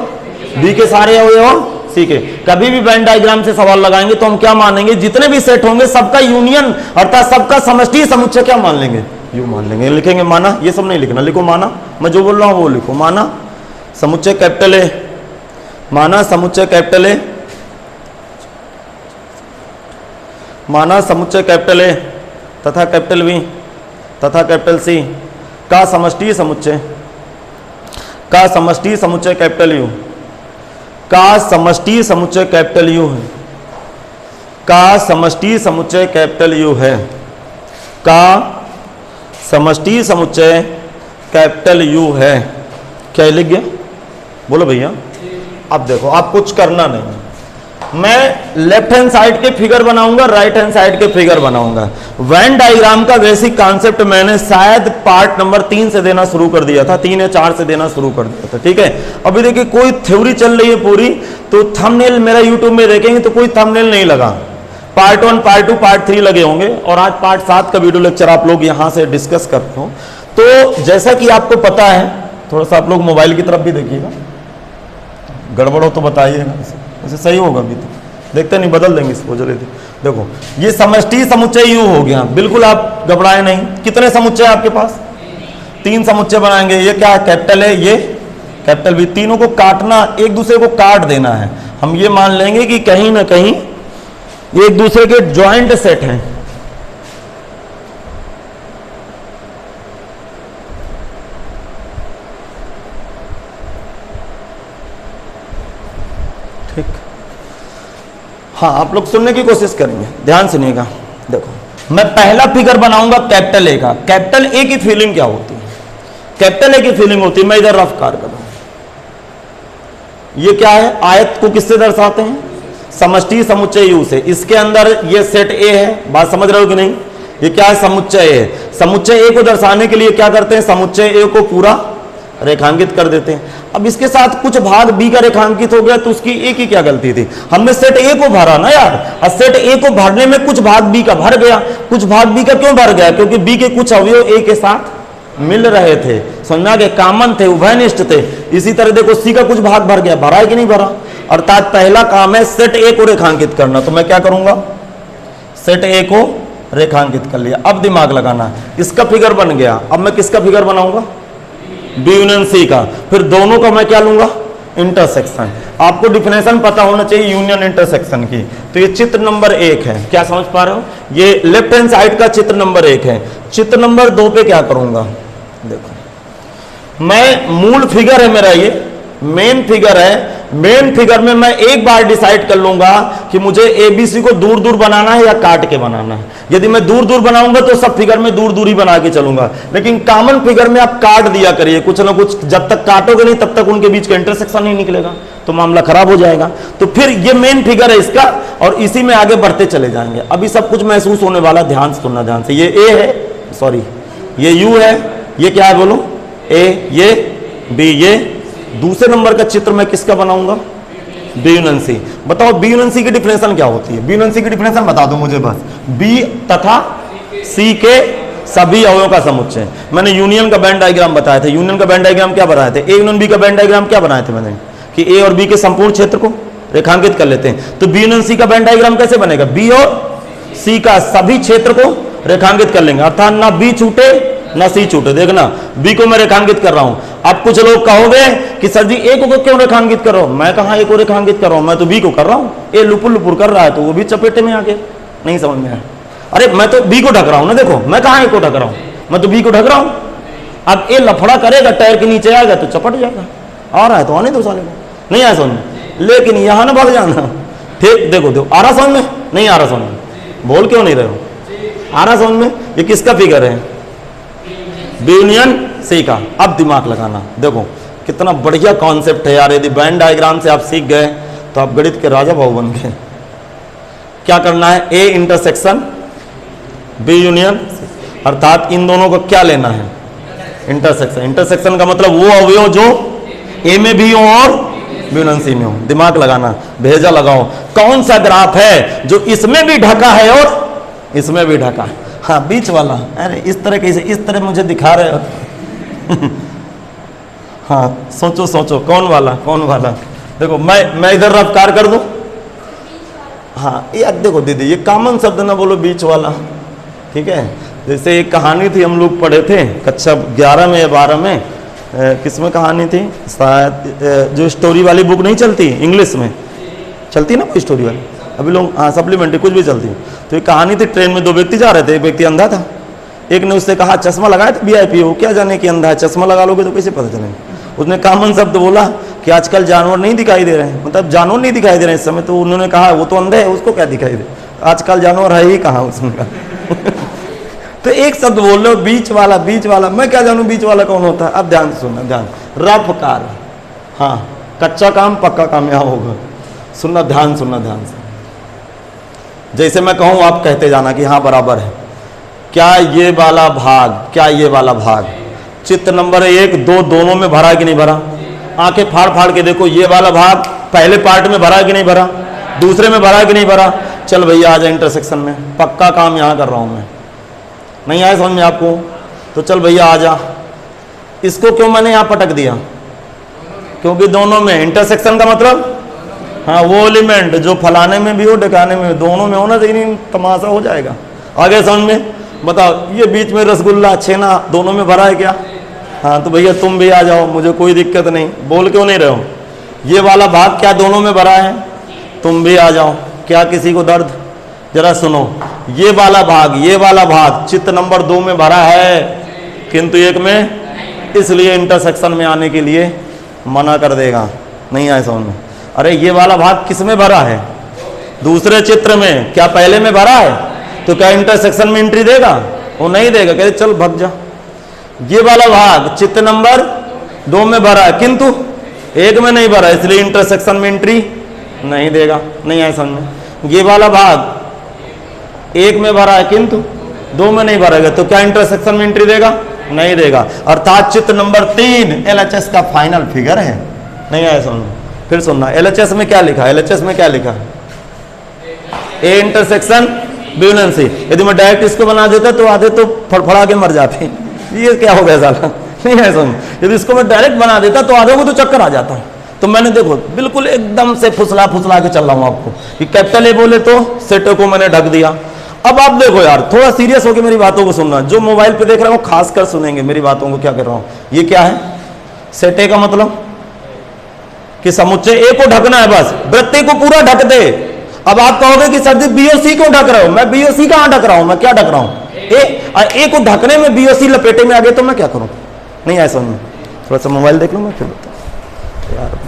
S1: बी के सारे अवयव सी के। कभी भी वेन डायग्राम से सवाल लगाएंगे तो हम क्या मानेंगे? जितने भी सेट होंगे सबका यूनियन अर्थात सबका समष्टि समुच्चय क्या मान लेंगे? यू मान लेंगे। लिखेंगे माना, ये सब नहीं लिखना, लिखो माना। मैं जो बोल रहा हूं वो लिखो, माना समुच्चय कैपिटल ए, माना समुच्चय कैपिटल ए, माना समुच्चय कैपिटल ए तथा कैपिटल बी तथा कैपिटल सी का समष्टि समुच्चय, का समष्टि समुच्चय कैपिटल यू, का समष्टि समुच्चय कैपिटल यू है, का समष्टि समुच्चय कैपिटल यू है, का समष्टि समुच्चय कैपिटल यू है। क्या लिख गया? बोलो भैया। अब देखो, आप कुछ करना नहीं, मैं लेफ्ट हैंड साइड के फिगर बनाऊंगा, राइट हैंड साइड के फिगर बनाऊंगा। वेन डायग्राम का बेसिक कॉन्सेप्ट मैंने शायद पार्ट नंबर 3 से देना शुरू कर दिया था, 3 या 4 से देना शुरू कर दिया था, ठीक है। अभी देखिए कोई थ्योरी चल रही है पूरी, तो थंबनेल मेरा यूट्यूब में देखेंगे तो कोई थंबनेल नहीं लगा। पार्ट 1, पार्ट 2, पार्ट 3 लगे होंगे और आज पार्ट 7 का वीडियो लेक्चर आप लोग यहां से डिस्कस करते हो। तो जैसा कि आपको पता है, थोड़ा सा आप लोग मोबाइल की तरफ भी देखिएगा, गड़बड़ हो तो बताइएगा, वैसे सही होगा। अभी तो देखते नहीं, बदल देंगे इसको जल्दी। देखो ये समष्टि समुच्चय यू हो गया, बिल्कुल आप घबराए नहीं। कितने समुच्चय आपके पास? 3 समुच्चय बनाएंगे। ये क्या है? कैपिटल है, ये कैपिटल बी। तीनों को काटना, एक दूसरे को काट देना है। हम ये मान लेंगे कि कहीं ना कहीं एक दूसरे के ज्वाइंट सेट हैं। ठीक, हाँ आप लोग सुनने की कोशिश करेंगे, ध्यान सुनिएगा। देखो मैं पहला फिगर बनाऊंगा कैपिटल ए का। कैपिटल ए की फीलिंग क्या होती है? कैपिटल ए की फीलिंग होती है, मैं इधर रफ कार कर रहा हूं। ये क्या है? आयत को किससे दर्शाते हैं? समष्टि समुच्चय यू से। इसके अंदर ये सेट ए है, बात समझ रहे हो कि नहीं? ये क्या है? समुच्चय है। समुच्चय ए को दर्शाने के लिए क्या करते हैं? समुच्चय ए को पूरा रेखांकित कर देते हैं। अब इसके साथ कुछ भाग बी का रेखांकित हो गया तो उसकी ए की क्या गलती थी? हमने सेट ए को भरा ना यार, और सेट ए को भरने में कुछ भाग बी का भर गया। कुछ भाग बी का क्यों भर गया? क्योंकि बी के कुछ अवयव ए के साथ मिल रहे थे, समझा के कामन थे, उभयनिष्ठ थे। इसी तरह देखो सी का कुछ भाग भर गया, भरा है कि नहीं भरा? अर्थात पहला काम है सेट ए को रेखांकित करना। तो मैं क्या करूंगा? सेट ए को रेखांकित कर लिया। अब दिमाग लगाना, इसका फिगर बन गया। अब मैं किसका फिगर बनाऊंगा? बी यूनियन सी का। फिर दोनों का मैं क्या लूंगा? इंटरसेक्शन। आपको डिफिनेशन पता होना चाहिए यूनियन इंटरसेक्शन की। तो ये चित्र नंबर 1 है, क्या समझ पा रहे हो? ये लेफ्ट हैंड साइड का चित्र नंबर 1 है। चित्र नंबर 2 पे क्या करूंगा? देखो मैं मूल फिगर है मेरा, ये मेन फिगर है। मेन फिगर में मैं एक बार डिसाइड कर लूंगा कि मुझे एबीसी को दूर दूर बनाना है या काट के बनाना है। यदि मैं दूर दूर बनाऊंगा तो सब फिगर में दूर दूर ही बना के चलूंगा, लेकिन कॉमन फिगर में आप काट दिया करिए कुछ ना कुछ। जब तक काटोगे नहीं तब तक उनके बीच का इंटरसेक्शन नहीं निकलेगा, तो मामला खराब हो जाएगा। तो फिर ये मेन फिगर है इसका, और इसी में आगे बढ़ते चले जाएंगे। अभी सब कुछ महसूस होने वाला, ध्यान से सुनना ध्यान से। ये ए है, सॉरी ये यू है, ये क्या है बोलो? ए ये, बी ये। दूसरे नंबर का चित्र मैं किसका बनाऊंगा? B union C. बताओ बी यूनियन सी की डिफिनेशन क्या होती है? बी यूनियन सी की डिफिनेशन बता दो मुझे बस। बी तथा सी के सभी अवयवों का समुच्चय। मैंने यूनियन का बैंड डायग्राम बताया था। यूनियन का बैंड डायग्राम क्या बनाए थे? ए यूनियन बी का बैंड डायग्राम क्या बनाए थे मैंने? कि ए और बी के संपूर्ण क्षेत्र को रेखांकित कर लेते हैं। तो बी यूनियन सी का बैंड डायग्राम कैसे बनेगा? बी और सी का सभी क्षेत्र को रेखांकित कर लेंगे, अर्थात ना बी छूटे ना सी छूटे। देखना, बी को मैं रेखांकित कर रहा हूं। अब कुछ लोग कहोगे कि सर जी ए को क्यों रेखांकित करो? मैं कहां ए को रेखांकित कर रहा हूं, मैं तो बी को कर रहा हूं। ए लुपुर लुपुर कर रहा है तो वो भी चपेटे में आके नहीं समझ में आया। अरे मैं तो बी को ढक रहा हूं ना, देखो मैं कहां ए को ढक रहा हूं, मैं तो बी को ढक रहा हूं। अब ए लफड़ा करेगा, टायर के नीचे आएगा तो चपट जाएगा। आ रहा है तो आने दो साले को, नहीं आया समझ में। लेकिन यहां ना भाग जाना, ठीक देखो देखो आ रहा समझ में, नहीं आ रहा समझ में, बोल क्यों नहीं रहे हो? आ रहा समझ में? ये किसका फिगर है? बी यूनियन सी का। अब दिमाग लगाना, देखो कितना बढ़िया कॉन्सेप्ट है यार। यदि बैंड डायग्राम से आप सीख गए तो आप गणित के राजा भाव बन गए। क्या करना है? ए इंटरसेक्शन बी यूनियन, अर्थात इन दोनों को क्या लेना है? इंटरसेक्शन। इंटरसेक्शन का मतलब वो अवयव जो ए में भी हो और बी यूनियन सी में हो। दिमाग लगाना, भेजा लगाओ। कौन सा ग्राफ है जो इसमें भी ढका है और इसमें भी ढका है? हाँ बीच वाला। अरे इस तरह कैसे, इस तरह मुझे दिखा रहे हो। हाँ सोचो सोचो, कौन वाला कौन वाला? देखो मैं इधर रफ्तार कर दूं। हाँ ये देखो दीदी, ये कॉमन शब्द ना बोलो, बीच वाला, ठीक है। जैसे एक कहानी थी, हम लोग पढ़े थे कक्षा 11 में या 12 में, किसमें कहानी थी शायद, जो स्टोरी वाली बुक नहीं चलती इंग्लिश में, चलती ना कोई स्टोरी वाली अभी लोग, हाँ सप्लीमेंट्री कुछ भी चलती है। तो एक कहानी थी, ट्रेन में दो व्यक्ति जा रहे थे, एक व्यक्ति अंधा था। एक ने उससे कहा चश्मा लगाया था VIP हो, क्या जाने कि अंधा है, चश्मा लगा लोगे तो कैसे पता चलेगा। उसने कॉमन शब्द बोला कि आजकल जानवर नहीं दिखाई दे रहे हैं, मतलब जानवर नहीं दिखाई दे रहे हैं इस समय। तो उन्होंने कहा वो तो अंधे है, उसको क्या दिखाई दे, आजकल जानवर है ही कहाँ उसमें। तो एक शब्द बोल लो बीच वाला, बीच वाला, मैं क्या जानूं बीच वाला कौन होता है। अब ध्यान से सुनना, ध्यान, रफ कार, हाँ कच्चा काम पक्का काम यहाँ होगा। सुनना, ध्यान सुनना ध्यान से। जैसे मैं कहूँ आप कहते जाना कि हाँ बराबर है। क्या ये वाला भाग, क्या ये वाला भाग चित्र नंबर 1 2 दोनों में भरा कि नहीं भरा? आंखें फाड़ फाड़ के देखो, ये वाला भाग पहले पार्ट में भरा कि नहीं भरा, दूसरे में भरा कि नहीं भरा। चल भैया आ जा इंटरसेक्शन में, पक्का काम यहाँ कर रहा हूँ मैं। नहीं आया समझ में आपको? तो चल भैया आ जा। इसको क्यों मैंने यहाँ पटक दिया? क्योंकि दोनों में इंटरसेक्शन का मतलब, हाँ वो एलिमेंट जो फलाने में भी हो ढकाने में, दोनों में होना चाहिए, तमाशा हो जाएगा। आगे समझ में? बताओ, ये बीच में रसगुल्ला छेना दोनों में भरा है क्या? हाँ तो भैया तुम भी आ जाओ, मुझे कोई दिक्कत नहीं। बोल क्यों नहीं रहे हो? ये वाला भाग क्या दोनों में भरा है? तुम भी आ जाओ। क्या किसी को दर्द? जरा सुनो, ये वाला भाग चित्र नंबर 2 में भरा है किंतु 1 में, इसलिए इंटरसेक्शन में आने के लिए मना कर देगा। नहीं आए समझ में? अरे ये वाला भाग किस में भरा है? दूसरे चित्र में। क्या पहले में भरा है? तो क्या इंटरसेक्शन में एंट्री देगा? वो नहीं देगा, कहते चल भग जा। ये वाला भाग चित्र नंबर 2 में भरा है किंतु 1 में नहीं भरा, इसलिए इंटरसेक्शन में एंट्री नहीं देगा। नहीं आए समझ में? ये वाला भाग 1 में भरा है किंतु 2 में नहीं भरेगा, तो क्या इंटरसेक्शन में एंट्री देगा? नहीं देगा। अर्थात चित्र नंबर 3 LHS का फाइनल फिगर है। नहीं आया समझ में? फिर सुनना, LHS में क्या लिखा है? LHS में क्या लिखा है? A intersection B union C. यदि मैं डायरेक्ट इसको बना देता तो आधे तो फड़फड़ा के मर जाते। ये क्या हो गया साला? नहीं है समझ। यदि इसको मैं डायरेक्ट बना देता तो आधे को तो चक्कर आ जाता। तो मैंने देखो बिल्कुल एकदम से फुसला फुसला के चल रहा हूँ आपको कि कैपिटल ए बोले तो सेटो को मैंने ढक दिया। अब आप देखो यार, थोड़ा सीरियस होकर मेरी बातों को सुनना। जो मोबाइल पे देख रहा हूँ खासकर सुनेंगे मेरी बातों को, क्या कर रहा हूँ। ये क्या है? सेट ए का मतलब कि समुच्चय ए को ढकना है, बस वृत्ति को पूरा ढक दे। अब आप कहोगे कि सर जी BOC क्यों ढक रहे हो? मैं BOC कहां ढक रहा हूं? मैं क्या ढक रहा हूं? ए को ढकने में BOC लपेटे में आ गए तो मैं क्या करूं? नहीं आया समझ में? थोड़ा सा मोबाइल देख लो, मैं फिर बताऊं यार।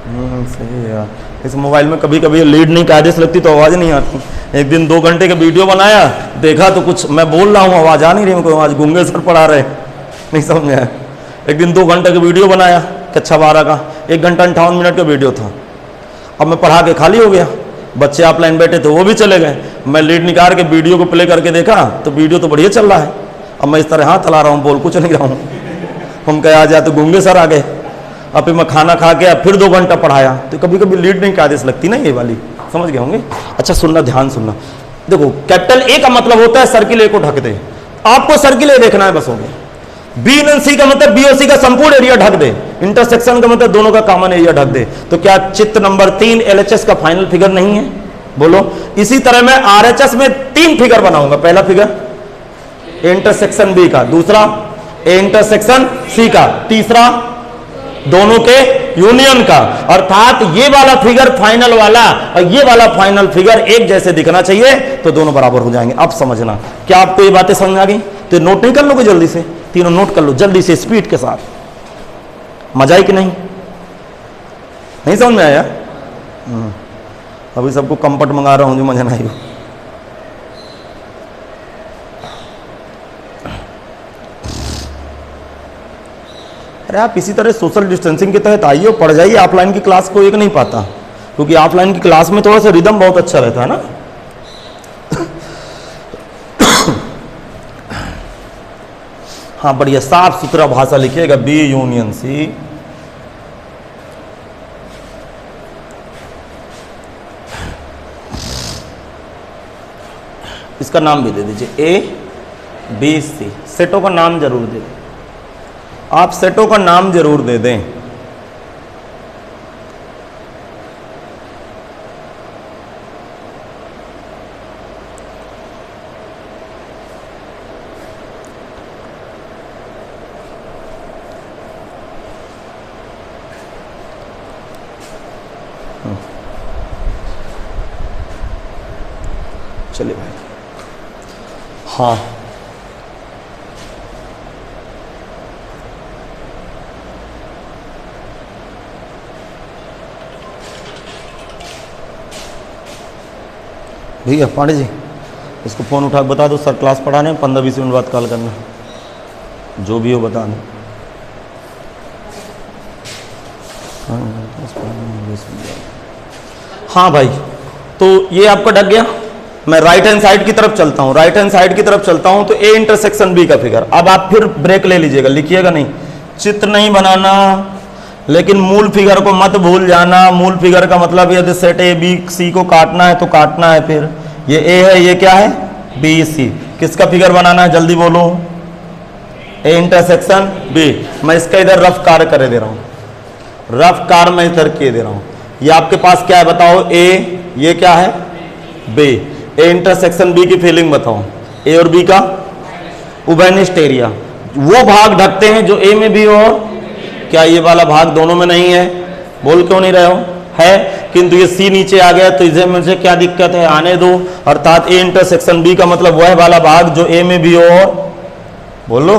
S1: मैंने सही है यार, इस मोबाइल में कभी कभी लीड नहीं कायदे से लगती तो आवाज नहीं आती। एक दिन 2 घंटे का वीडियो बनाया, देखा तो कुछ मैं बोल रहा हूँ आवाज आ नहीं रही, मुझको आज गूंगे सर पढ़ा रहे, नहीं समझ में आया। एक दिन 2 घंटे का वीडियो बनाया कक्षा 12 का, 1 घंटा 58 मिनट का वीडियो था। अब मैं पढ़ा के खाली हो गया, बच्चे ऑफलाइन बैठे थे वो भी चले गए। मैं लीड निकाल के वीडियो को प्ले करके देखा तो वीडियो तो बढ़िया चल रहा है। अब मैं इस तरह हाथ चला रहा हूँ, बोल कुछ नहीं रहा हूँ। हम कहे आ जाए तो गूंगे सर आ गए। अब फिर मैं खाना खा के अब फिर 2 घंटा पढ़ाया, तो कभी कभी लीड नहीं की आदेश लगती ना ये वाली, समझ गए होंगे। अच्छा सुनना, ध्यान सुनना। देखो कैपिटल ए का मतलब होता है सर्किल ए को ढक दे, आपको सर्किल ए देखना है बस हो गया। बी एंड सी का मतलब बी और सी का संपूर्ण एरिया ढक दे, इंटरसेक्शन का मतलब दोनों का कॉमन एरिया ढक दे। तो क्या चित्र नंबर 3 एलएचएस का फाइनल फिगर नहीं है? बोलो। इसी तरह मैं आरएचएस में 3 फिगर बनाऊंगा। पहला फिगर ए इंटरसेक्शन बी का, दूसरा ए इंटरसेक्शन सी का, तीसरा दोनों के यूनियन का। अर्थात ये वाला फिगर फाइनल वाला और ये वाला फाइनल फिगर एक जैसे दिखना चाहिए, तो दोनों बराबर हो जाएंगे। अब समझना, क्या आपको ये बातें समझ आ गई? तो नोट नहीं कर लोगे जल्दी से? तीनों नोट कर लो जल्दी से, स्पीड के साथ। मजा आई कि नहीं? नहीं समझ में आया? अभी सबको कंपट मंगा रहा हूं जो मजा नहीं हो। अरे आप इसी तरह सोशल डिस्टेंसिंग के तहत आइए और पढ़ जाइए। ऑफलाइन की क्लास को एक नहीं पाता, क्योंकि ऑफलाइन की क्लास में थोड़ा सा रिदम बहुत अच्छा रहता है ना। हाँ बढ़िया, साफ सुथरा भाषा लिखिएगा, बी यूनियन सी। इसका नाम भी दे दीजिए, ए बी सी। सेटों का नाम जरूर दे दें, आप सेटों का नाम जरूर दे दें। चलिए भाई, हाँ भैया पांडे जी, इसको फ़ोन उठा के बता दो सर क्लास पढ़ाने, 15-20 मिनट बाद कॉल करना, जो भी हो बता दो। हाँ भाई, तो ये आपका ढक गया। मैं राइट हैंड साइड की तरफ चलता हूँ, राइट हैंड साइड की तरफ चलता हूँ, तो ए इंटरसेक्शन बी का फिगर। अब आप फिर ब्रेक ले लीजिएगा, लिखिएगा नहीं, चित्र नहीं बनाना, लेकिन मूल फिगर को मत भूल जाना। मूल फिगर का मतलब यदि सेट ए बी सी को काटना है तो काटना है। फिर ये ए है, ये क्या है? B C. किसका फिगर बनाना है जल्दी बोलो? A intersection B. मैं इसका इधर रफ कार्य कर दे रहा हूँ, रफ कार्य मैं इधर किए दे रहा हूँ। ये आपके पास क्या है बताओ? ए, ये क्या है? बी। ए इंटरसेक्शन बी की फीलिंग बताओ। ए और बी का उभयनिष्ठ एरिया, वो भाग ढकते हैं जो ए में भी हो। क्या ये वाला भाग दोनों में नहीं है? बोल क्यों नहीं रहे हो? है, किंतु ये सी नीचे आ गया, तो इसे मुझे क्या दिक्कत है? आने दो। अर्थात ए इंटरसेक्शन बी का मतलब वह वाला भाग जो ए में भी हो और बोलो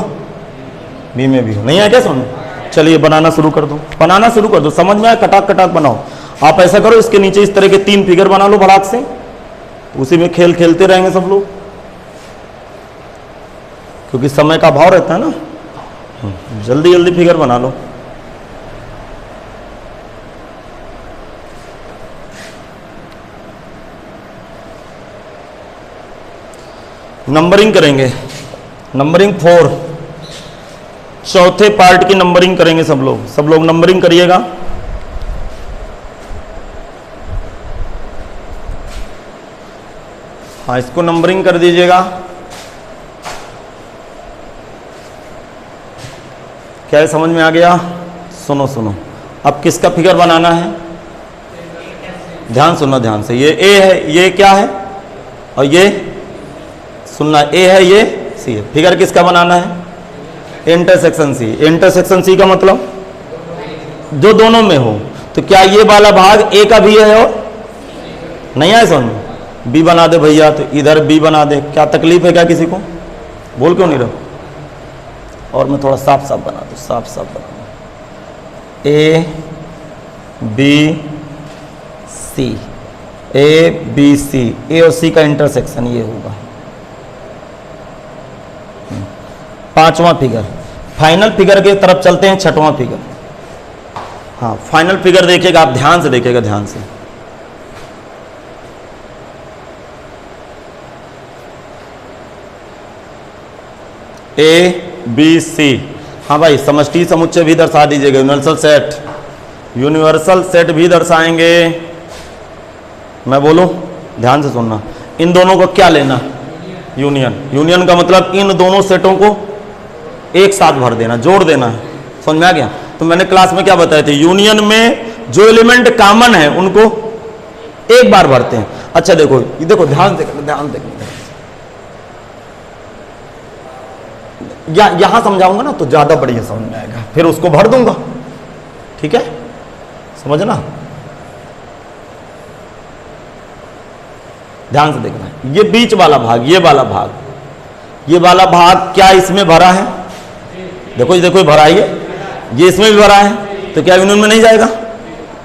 S1: बी में भी हो। नहीं है क्या समझ? चलिए बनाना शुरू कर दो, बनाना शुरू कर दो। समझ में आया? कटाक कटाक बनाओ। आप ऐसा करो, इसके नीचे इस तरह के 3 फिगर बना लो भड़ाक से, उसी में खेल खेलते रहेंगे सब लोग, क्योंकि समय का अभाव रहता है ना। जल्दी जल्दी फिगर बना लो। नंबरिंग करेंगे, नंबरिंग 4, चौथे पार्ट की नंबरिंग करेंगे सब लोग नंबरिंग करिएगा। हाँ, इसको नंबरिंग कर दीजिएगा। क्या है, समझ में आ गया? सुनो सुनो, अब किसका फिगर बनाना है? ध्यान सुनना ध्यान से। ये ए है, ये क्या है? और ये सुनना, ए है, ये सी है। फिगर किसका बनाना है? Intersection C. इंटरसेक्शन सी का मतलब जो दोनों में हो। तो क्या ये वाला भाग ए का भी है और नहीं है? समझ में? बी बना दे भैया, तो इधर बी बना दे। क्या तकलीफ है क्या किसी को? बोल क्यों नहीं रहो? और मैं थोड़ा साफ साफ बना दूँ, साफ साफ बना दूँ। ए बी सी, ए बी सी, ए और सी का इंटरसेक्शन ये होगा। 5वां फिगर। फाइनल फिगर के तरफ चलते हैं, 6वां फिगर। हाँ, फाइनल फिगर देखिएगा, आप ध्यान से देखिएगा, ध्यान से। A B C. हाँ भाई, समष्टि समुच्चय भी दर्शा दीजिएगा, यूनिवर्सल सेट, यूनिवर्सल सेट भी दर्शाएंगे। मैं बोलूं, ध्यान से सुनना, इन दोनों को क्या लेना, यूनियन। यूनियन का मतलब इन दोनों सेटों को एक साथ भर देना, जोड़ देना है। समझ में आ गया? तो मैंने क्लास में क्या बताए थे, यूनियन में जो एलिमेंट कॉमन है उनको एक बार भरते हैं। अच्छा देखो, ये देखो, ध्यान से, ध्यान से, यहां समझाऊंगा ना तो ज्यादा बढ़िया समझ में आएगा, फिर उसको भर दूंगा। ठीक है, समझना, ध्यान से देखना। ये बीच वाला भाग, ये वाला भाग, ये वाला भाग क्या इसमें भरा है? देखो, ये देखो, ये भरा है, ये इसमें भी भरा है, तो क्या यूनियन में नहीं जाएगा?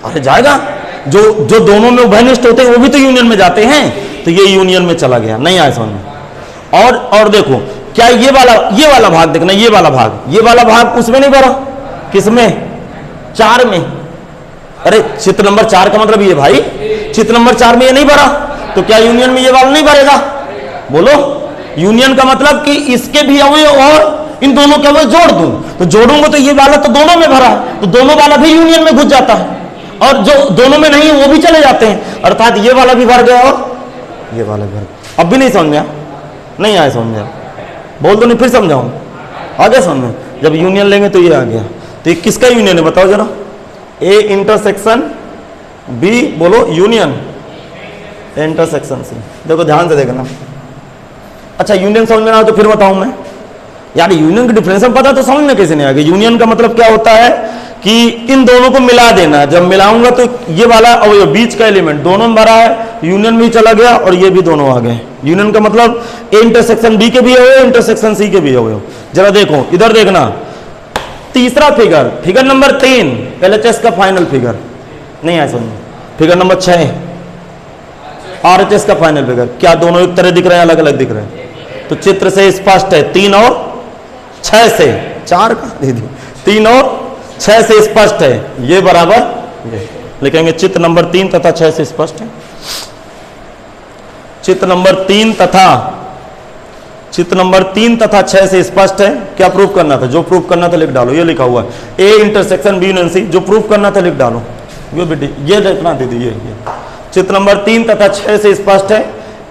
S1: अरे जाएगा। जो जो दोनों में उभयनिष्ठ होते हैं वो भी तो यूनियन में जाते हैं, तो ये यूनियन में चला गया, नहीं आया समझ में। और देखो, क्या ये वाला भाग देखना, ये वाला भाग उसमें नहीं भरा, किसमें? 4 में। अरे चित्र नंबर 4 का मतलब ये भाई, चित्र नंबर 4 में ये नहीं भरा, तो क्या यूनियन में ये वाला नहीं भरेगा? बोलो, यूनियन का मतलब कि इसके भी अवयव और इन दोनों के अवयव जोड़ दूं, तो जोड़ूंगा तो ये वाला तो दोनों में भरा, तो दोनों वाला भी यूनियन में घुस जाता है, और जो दोनों में नहीं वो भी चले जाते हैं, अर्थात ये वाला भी भर गया और ये वाला भी भर गया। अब भी नहीं समझ में? नहीं आया समझ में? बोल दो, नहीं फिर समझाऊं, आ गया समझ में? जब यूनियन लेंगे तो ये आ गया। तो ये किसका यूनियन है बताओ जरा? ए इंटरसेक्शन बी, बोलो यूनियन इंटरसेक्शन सी। देखो ध्यान से देखना। अच्छा, यूनियन समझ में ना हो तो फिर बताऊं मैं, यार यूनियन की डिफरेंशियल पता तो समझ में कैसे नहीं आएगा? यूनियन का मतलब क्या होता है कि इन दोनों को मिला देना। जब मिलाऊंगा तो ये वाला अवयव, बीच का एलिमेंट दोनों में भरा है, यूनियन में चला गया और ये भी दोनों आ गए। यूनियन का मतलब ए इंटरसेक्शन बी के भी अवयव, इंटरसेक्शन सी के भी अवयव। जरा देखो, इधर देखना, तीसरा फिगर नंबर 3, एलएचएस का फाइनल फिगर, नहीं आया समझ में? फिगर नंबर 6, आरएचएस का फाइनल फिगर। क्या दोनों एक तरह दिख रहे हैं, अलग अलग दिख रहे हैं? तो चित्र से स्पष्ट है, 3 और 6 से, 4 का दीदी, 3 और 6 से स्पष्ट है, ये बराबर ये लिखेंगे। चित्र नंबर 3 तथा 6 से स्पष्ट है। चित्र नंबर 3 तथा 6 से स्पष्ट है। क्या प्रूफ करना था? जो प्रूफ करना था लिख डालो, ये लिखा हुआ है, A intersection B union C. जो प्रूफ करना था लिख डालो, ये बेटी, ये देखना दीदी, ये चित्र नंबर 3 तथा 6 से स्पष्ट है,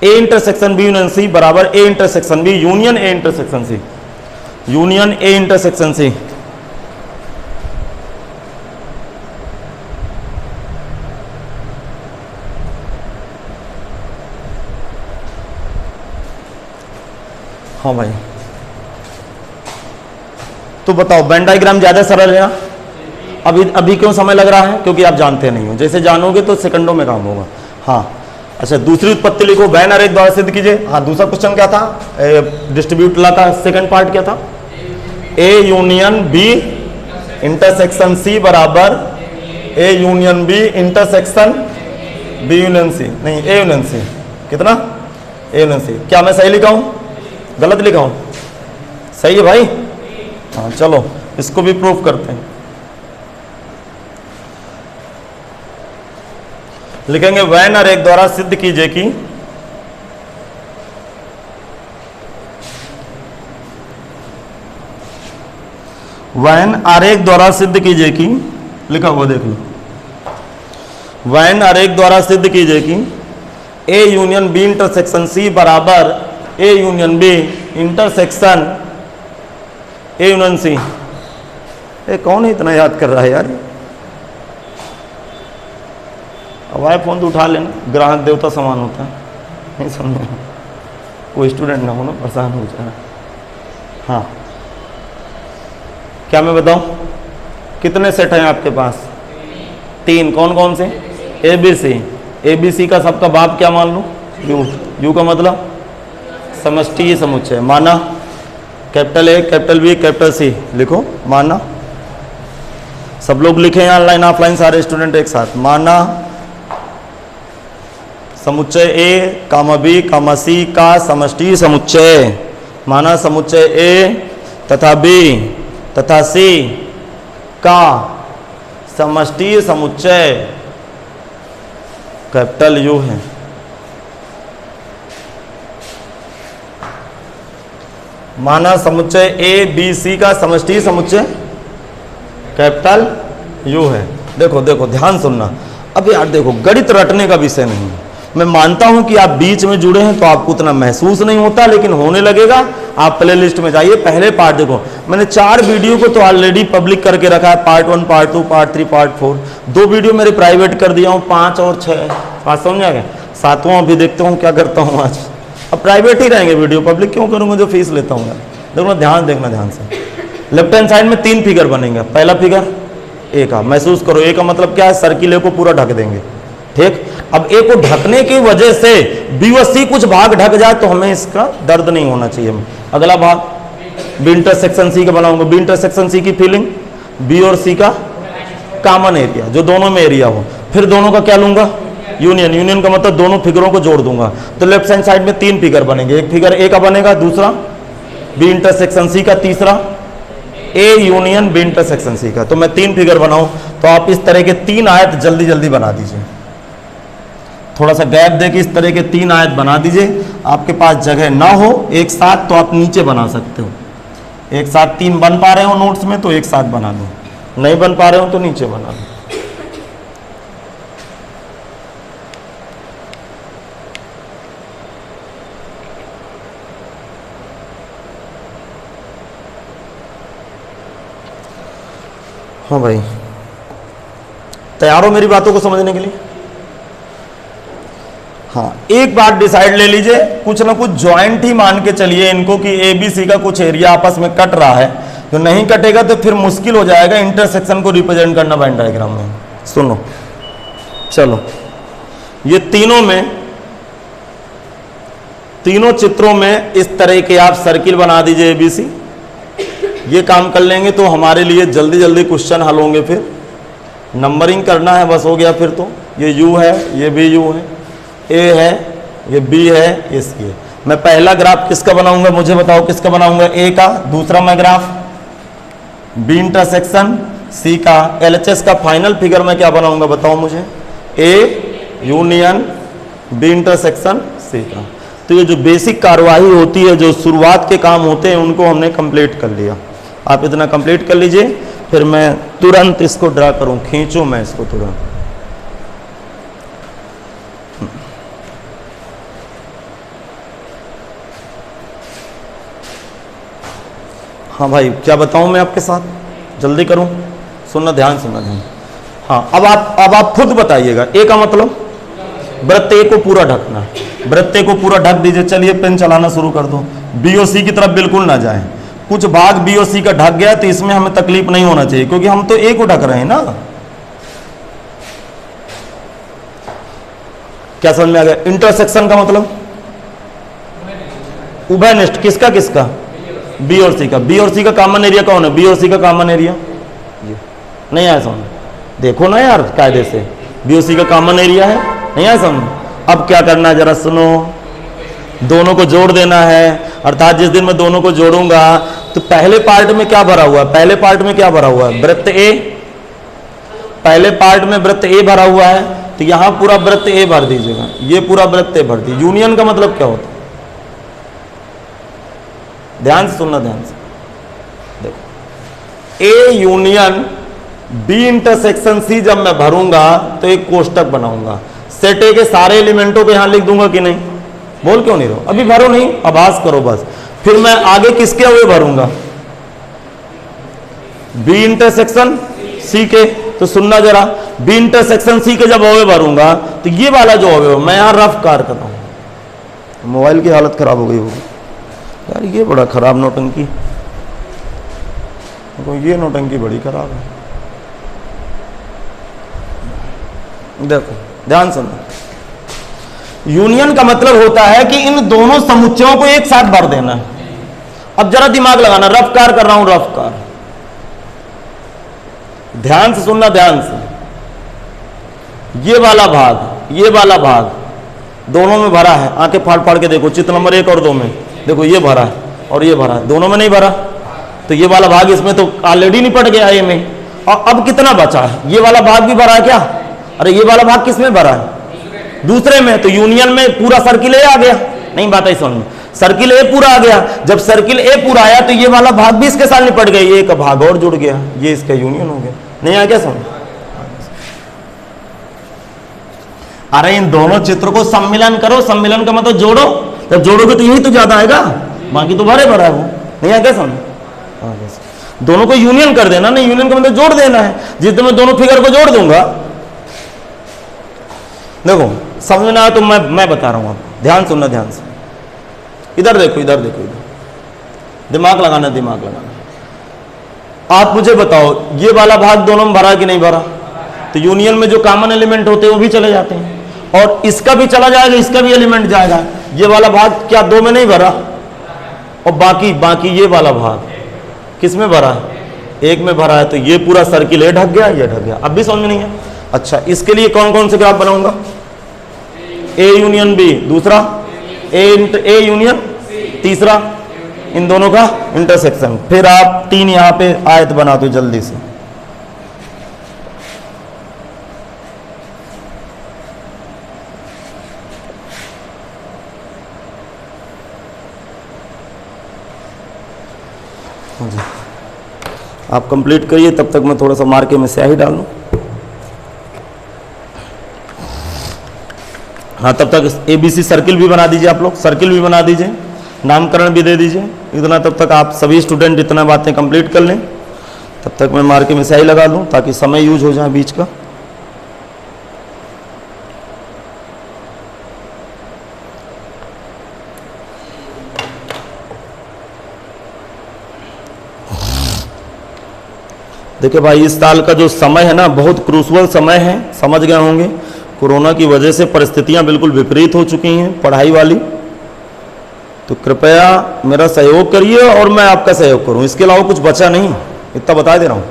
S1: A intersection B union C बराबर A intersection B union A intersection C, union A intersection C. हाँ भाई, तो बताओ, वेन डायग्राम ज्यादा सरल है ना? अभी क्यों समय लग रहा है? क्योंकि आप जानते नहीं हो, जैसे जानोगे तो सेकंडों में काम होगा। हाँ, अच्छा, दूसरी उत्पत्ति लिखो, वेन अरे द्वारा सिद्ध कीजिए। हाँ, दूसरा क्वेश्चन क्या था? डिस्ट्रीब्यूट ला का सेकंड पार्ट क्या था? A union B intersection C बराबर A union B intersection B union C, नहीं ए यूनियन सी। कितना? A union C. क्या मैं सही लिखा हूं, गलत लिखा हूं? सही है भाई? हाँ, चलो इसको भी प्रूफ करते हैं। लिखेंगे वेन और एक द्वारा सिद्ध कीजिए कि वेन आरेख द्वारा सिद्ध कीजिए कि, लिखा हुआ देख लो, वेन आरेख द्वारा सिद्ध कीजिए कि A union B intersection C बराबर A union B intersection A union C. ए कौन है इतना याद कर रहा है यार? अब आए फोन तो उठा लेना, ग्राहक देवता समान होता है, नहीं समझ, कोई स्टूडेंट ना हो ना परेशान हो जाए। हाँ, क्या मैं बताऊं, कितने सेट हैं आपके पास? 3। कौन कौन से? A B C. A B सी का सबका बाप क्या मान लो? यू। यू का मतलब समष्टि समुच्चय, माना capital A, capital B, capital C. लिखो, माना। सब लोग लिखे हैं, ऑनलाइन ऑफलाइन सारे स्टूडेंट एक साथ। माना समुच्चय ए कामा बी कामा सी का समष्टि समुच्चय। माना समुच्चय ए तथा बी तथा सी का समष्टि समुच्चय कैपिटल यू है। माना समुच्चय ए बी सी का समष्टि समुच्चय कैपिटल यू है। देखो देखो ध्यान सुनना। अब यार देखो, गणित रटने का विषय नहीं है। मैं मानता हूं कि आप बीच में जुड़े हैं तो आपको उतना महसूस नहीं होता, लेकिन होने लगेगा। आप प्ले लिस्ट में जाइए, पहले पार्ट देखो। मैंने 4 वीडियो को तो ऑलरेडी पब्लिक करके रखा है, part 1, part 2, part 3, part 4। 2 video मेरे प्राइवेट कर दिया हूँ, 5 और 6 बात समझ आ गया। 7वां अभी देखता हूँ क्या करता हूँ आज। अब प्राइवेट ही रहेंगे वीडियो, पब्लिक क्यों करूँगा जो फीस लेता हूँ। देखो ध्यान देखना ध्यान से। लेफ्ट हैंड साइड में 3 फिगर बनेंगे। पहला फिगर ए का, महसूस करो ए का मतलब क्या है, सर्किल ए को पूरा ढक देंगे। ठीक, अब ए को ढकने की वजह से बी और सी कुछ भाग ढक जाए तो हमें इसका दर्द नहीं होना चाहिए। अगला भाग बी इंटरसेक्शन सी का बनाऊंगा। बी इंटरसेक्शन सी की फीलिंग, बी और सी का कॉमन एरिया, जो दोनों में एरिया हो। फिर दोनों का क्या लूंगा, यूनियन। यूनियन का मतलब दोनों फिगरों को जोड़ दूंगा। तो लेफ्ट हैंड साइड में 3 फिगर बनेंगे। एक फिगर ए का बनेगा, दूसरा बी इंटरसेक्शन सी का, तीसरा A union B intersection C का। तो मैं 3 फिगर बनाऊं तो आप इस तरह के 3 आयत जल्दी जल्दी बना दीजिए। थोड़ा सा गैप देके इस तरह के 3 आयत बना दीजिए। आपके पास जगह ना हो एक साथ तो आप नीचे बना सकते हो। एक साथ 3 बन पा रहे हो नोट्स में तो एक साथ बना दो, नहीं बन पा रहे हो तो नीचे बना दो। हाँ भाई, तैयार हो मेरी बातों को समझने के लिए। हाँ, एक बात डिसाइड ले लीजिए, कुछ ना कुछ ज्वाइंट ही मान के चलिए इनको कि ए बी सी का कुछ एरिया आपस में कट रहा है। जो नहीं कटेगा तो फिर मुश्किल हो जाएगा इंटरसेक्शन को रिप्रेजेंट करना वेन डायग्राम में। सुनो, चलो ये तीनों चित्रों में इस तरह के आप सर्किल बना दीजिए ए बी सी। ये काम कर लेंगे तो हमारे लिए जल्दी जल्दी क्वेश्चन हल होंगे। फिर नंबरिंग करना है, बस हो गया। फिर तो ये यू है, ये भी यू है, ए है, ये बी है, ये सी है। मैं पहला ग्राफ किसका बनाऊंगा, मुझे बताओ किसका बनाऊंगा, ए का। दूसरा मैं ग्राफ बी इंटरसेक्शन सी का। एलएचएस का फाइनल फिगर मैं क्या बनाऊंगा बताओ मुझे, A union B intersection C का। तो ये जो बेसिक कार्यवाही होती है, जो शुरुआत के काम होते हैं, उनको हमने कंप्लीट कर लिया। आप इतना कंप्लीट कर लीजिए, फिर मैं तुरंत इसको ड्रा करूं, खींचूं मैं इसको तुरंत। हाँ भाई, क्या बताऊं मैं आपके साथ, जल्दी करूं, सुनना ध्यान, सुनना ध्यान। हाँ, अब आप खुद बताइएगा। ए का मतलब वृत्त ए को पूरा ढकना। वृत्त ए को पूरा ढक दीजिए। चलिए पेन चलाना शुरू कर दो। बी और सी की तरफ बिल्कुल ना जाए। कुछ भाग बी और सी का ढक गया तो इसमें हमें तकलीफ नहीं होना चाहिए, क्योंकि हम तो ए को ढक रहे हैं ना। क्या समझ में आ गया? इंटरसेक्शन का मतलब उभयनिष्ठ, किसका किसका, बी और सी का। बी और सी का कॉमन एरिया कौन है, बी और सी का कॉमन एरिया नहीं आया समझ, देखो ना यार कायदे से, बी और सी का कॉमन एरिया है, नहीं आया समझ। अब क्या करना है जरा सुनो, दोनों को जोड़ देना है। अर्थात जिस दिन मैं दोनों को जोड़ूंगा तो पहले पार्ट में क्या भरा हुआ है, पहले पार्ट में क्या भरा हुआ है, वृत्त ए। पहले पार्ट में वृत्त ए भरा हुआ है, तो यहां पूरा वृत्त ए भर दीजिएगा, ये पूरा वृत्त ए भर दीजिए। यूनियन का मतलब क्या होता है, ध्यान से सुनना, ध्यान से देखो। A union B intersection C जब मैं भरूंगा तो एक कोष्टक बनाऊंगा। सेट ए के सारे एलिमेंटों को यहां लिख दूंगा कि नहीं, बोल क्यों नहीं रहो, अभी भरो नहीं, आभास करो बस। फिर मैं आगे किसके अवयव भरूंगा, बी इंटरसेक्शन सी के। तो सुनना जरा, बी इंटरसेक्शन सी के जब अवयव भरूंगा तो ये वाला जो अवयव, मैं यहां रफ कार कर रहा हूं, मोबाइल की हालत खराब हो गई होगी यार, ये बड़ा खराब नौटंकी, ये नौटंकी बड़ी खराब है। देखो ध्यान सुनो, यूनियन का मतलब होता है कि इन दोनों समुच्चयों को एक साथ भर देना है। अब जरा दिमाग लगाना, रफ कार कर रहा हूं, रफ कार, ध्यान से सुनना, ध्यान से। ये वाला भाग दोनों में भरा है, आंखें फाड़ फाड़ के देखो, चित्र नंबर 1 और 2 में देखो, ये भरा है और ये भरा है, दोनों में नहीं भरा। तो ये वाला भाग इसमें तो ऑलरेडी निपट गया ये में, और अब कितना बचा है, ये वाला भाग भी भरा है क्या, अरे ये वाला भाग किस में भरा है, दूसरे में। तो यूनियन में पूरा सर्किल आ गया, नहीं बात है समझ में। सर्किल ए पूरा आ गया। जब सर्किल ए पूरा आया तो ये वाला भाग भी इसके साथ निपट गया, ये एक भाग और जुड़ गया, ये इसका यूनियन हो गया। नहीं आ क्या समझ? अरे इन दोनों चित्र को सम्मिलन करो, सम्मिलन का मतलब जोड़ो, जब जोड़ोगे तो यही तो ज्यादा आएगा, बाकी तो भरे भरा है वो। नहीं आ क्या समझ? दोनों को यूनियन कर देना, नहीं यूनियन का मतलब जोड़ देना है। जिस दिन मैं दोनों फिगर को जोड़ दूंगा, देखो समझ में आया तो मैं बता रहा हूं आपको, ध्यान सुनना, ध्यान से। इधर देखो, इधर देखो, इधर दिमाग लगाना, दिमाग लगाना। आप मुझे बताओ, ये वाला भाग दोनों में भरा कि नहीं भरा? तो यूनियन में जो कॉमन एलिमेंट होते हैं वो भी चले जाते हैं, और इसका भी चला जाएगा, इसका भी एलिमेंट जाएगा। ये वाला भाग क्या दो में नहीं भरा? और बाकी ये वाला भाग किस में भरा है? एक में भरा है। तो ये पूरा सर्किल ए ढक गया, ये ढक गया। अब भी समझ में नहीं है? अच्छा, इसके लिए कौन कौन से ग्राफ बनाऊंगा? ए यूनियन बी, दूसरा ए यूनियन, तीसरा इन दोनों का इंटरसेक्शन। फिर आप 3 यहां पे आयत बना दो जल्दी से। आप कंप्लीट करिए, तब तक मैं थोड़ा सा मार्के में स्याही डाल लूं। हाँ, तब तक ABC सर्किल भी बना दीजिए, आप लोग सर्किल भी बना दीजिए, नामकरण भी दे दीजिए। इतना तब तक आप सभी स्टूडेंट इतना बातें कंप्लीट कर लें, तब तक मैं मार्के में स्याही लगा लूं ताकि समय यूज हो जाए बीच का। देखिए भाई, इस साल का जो समय है ना, बहुत क्रूशल समय है, समझ गए होंगे। कोरोना की वजह से परिस्थितियां बिल्कुल विपरीत हो चुकी हैं पढ़ाई वाली। तो कृपया मेरा सहयोग करिए और मैं आपका सहयोग करूं, इसके अलावा कुछ बचा नहीं, इतना बता दे रहा हूं।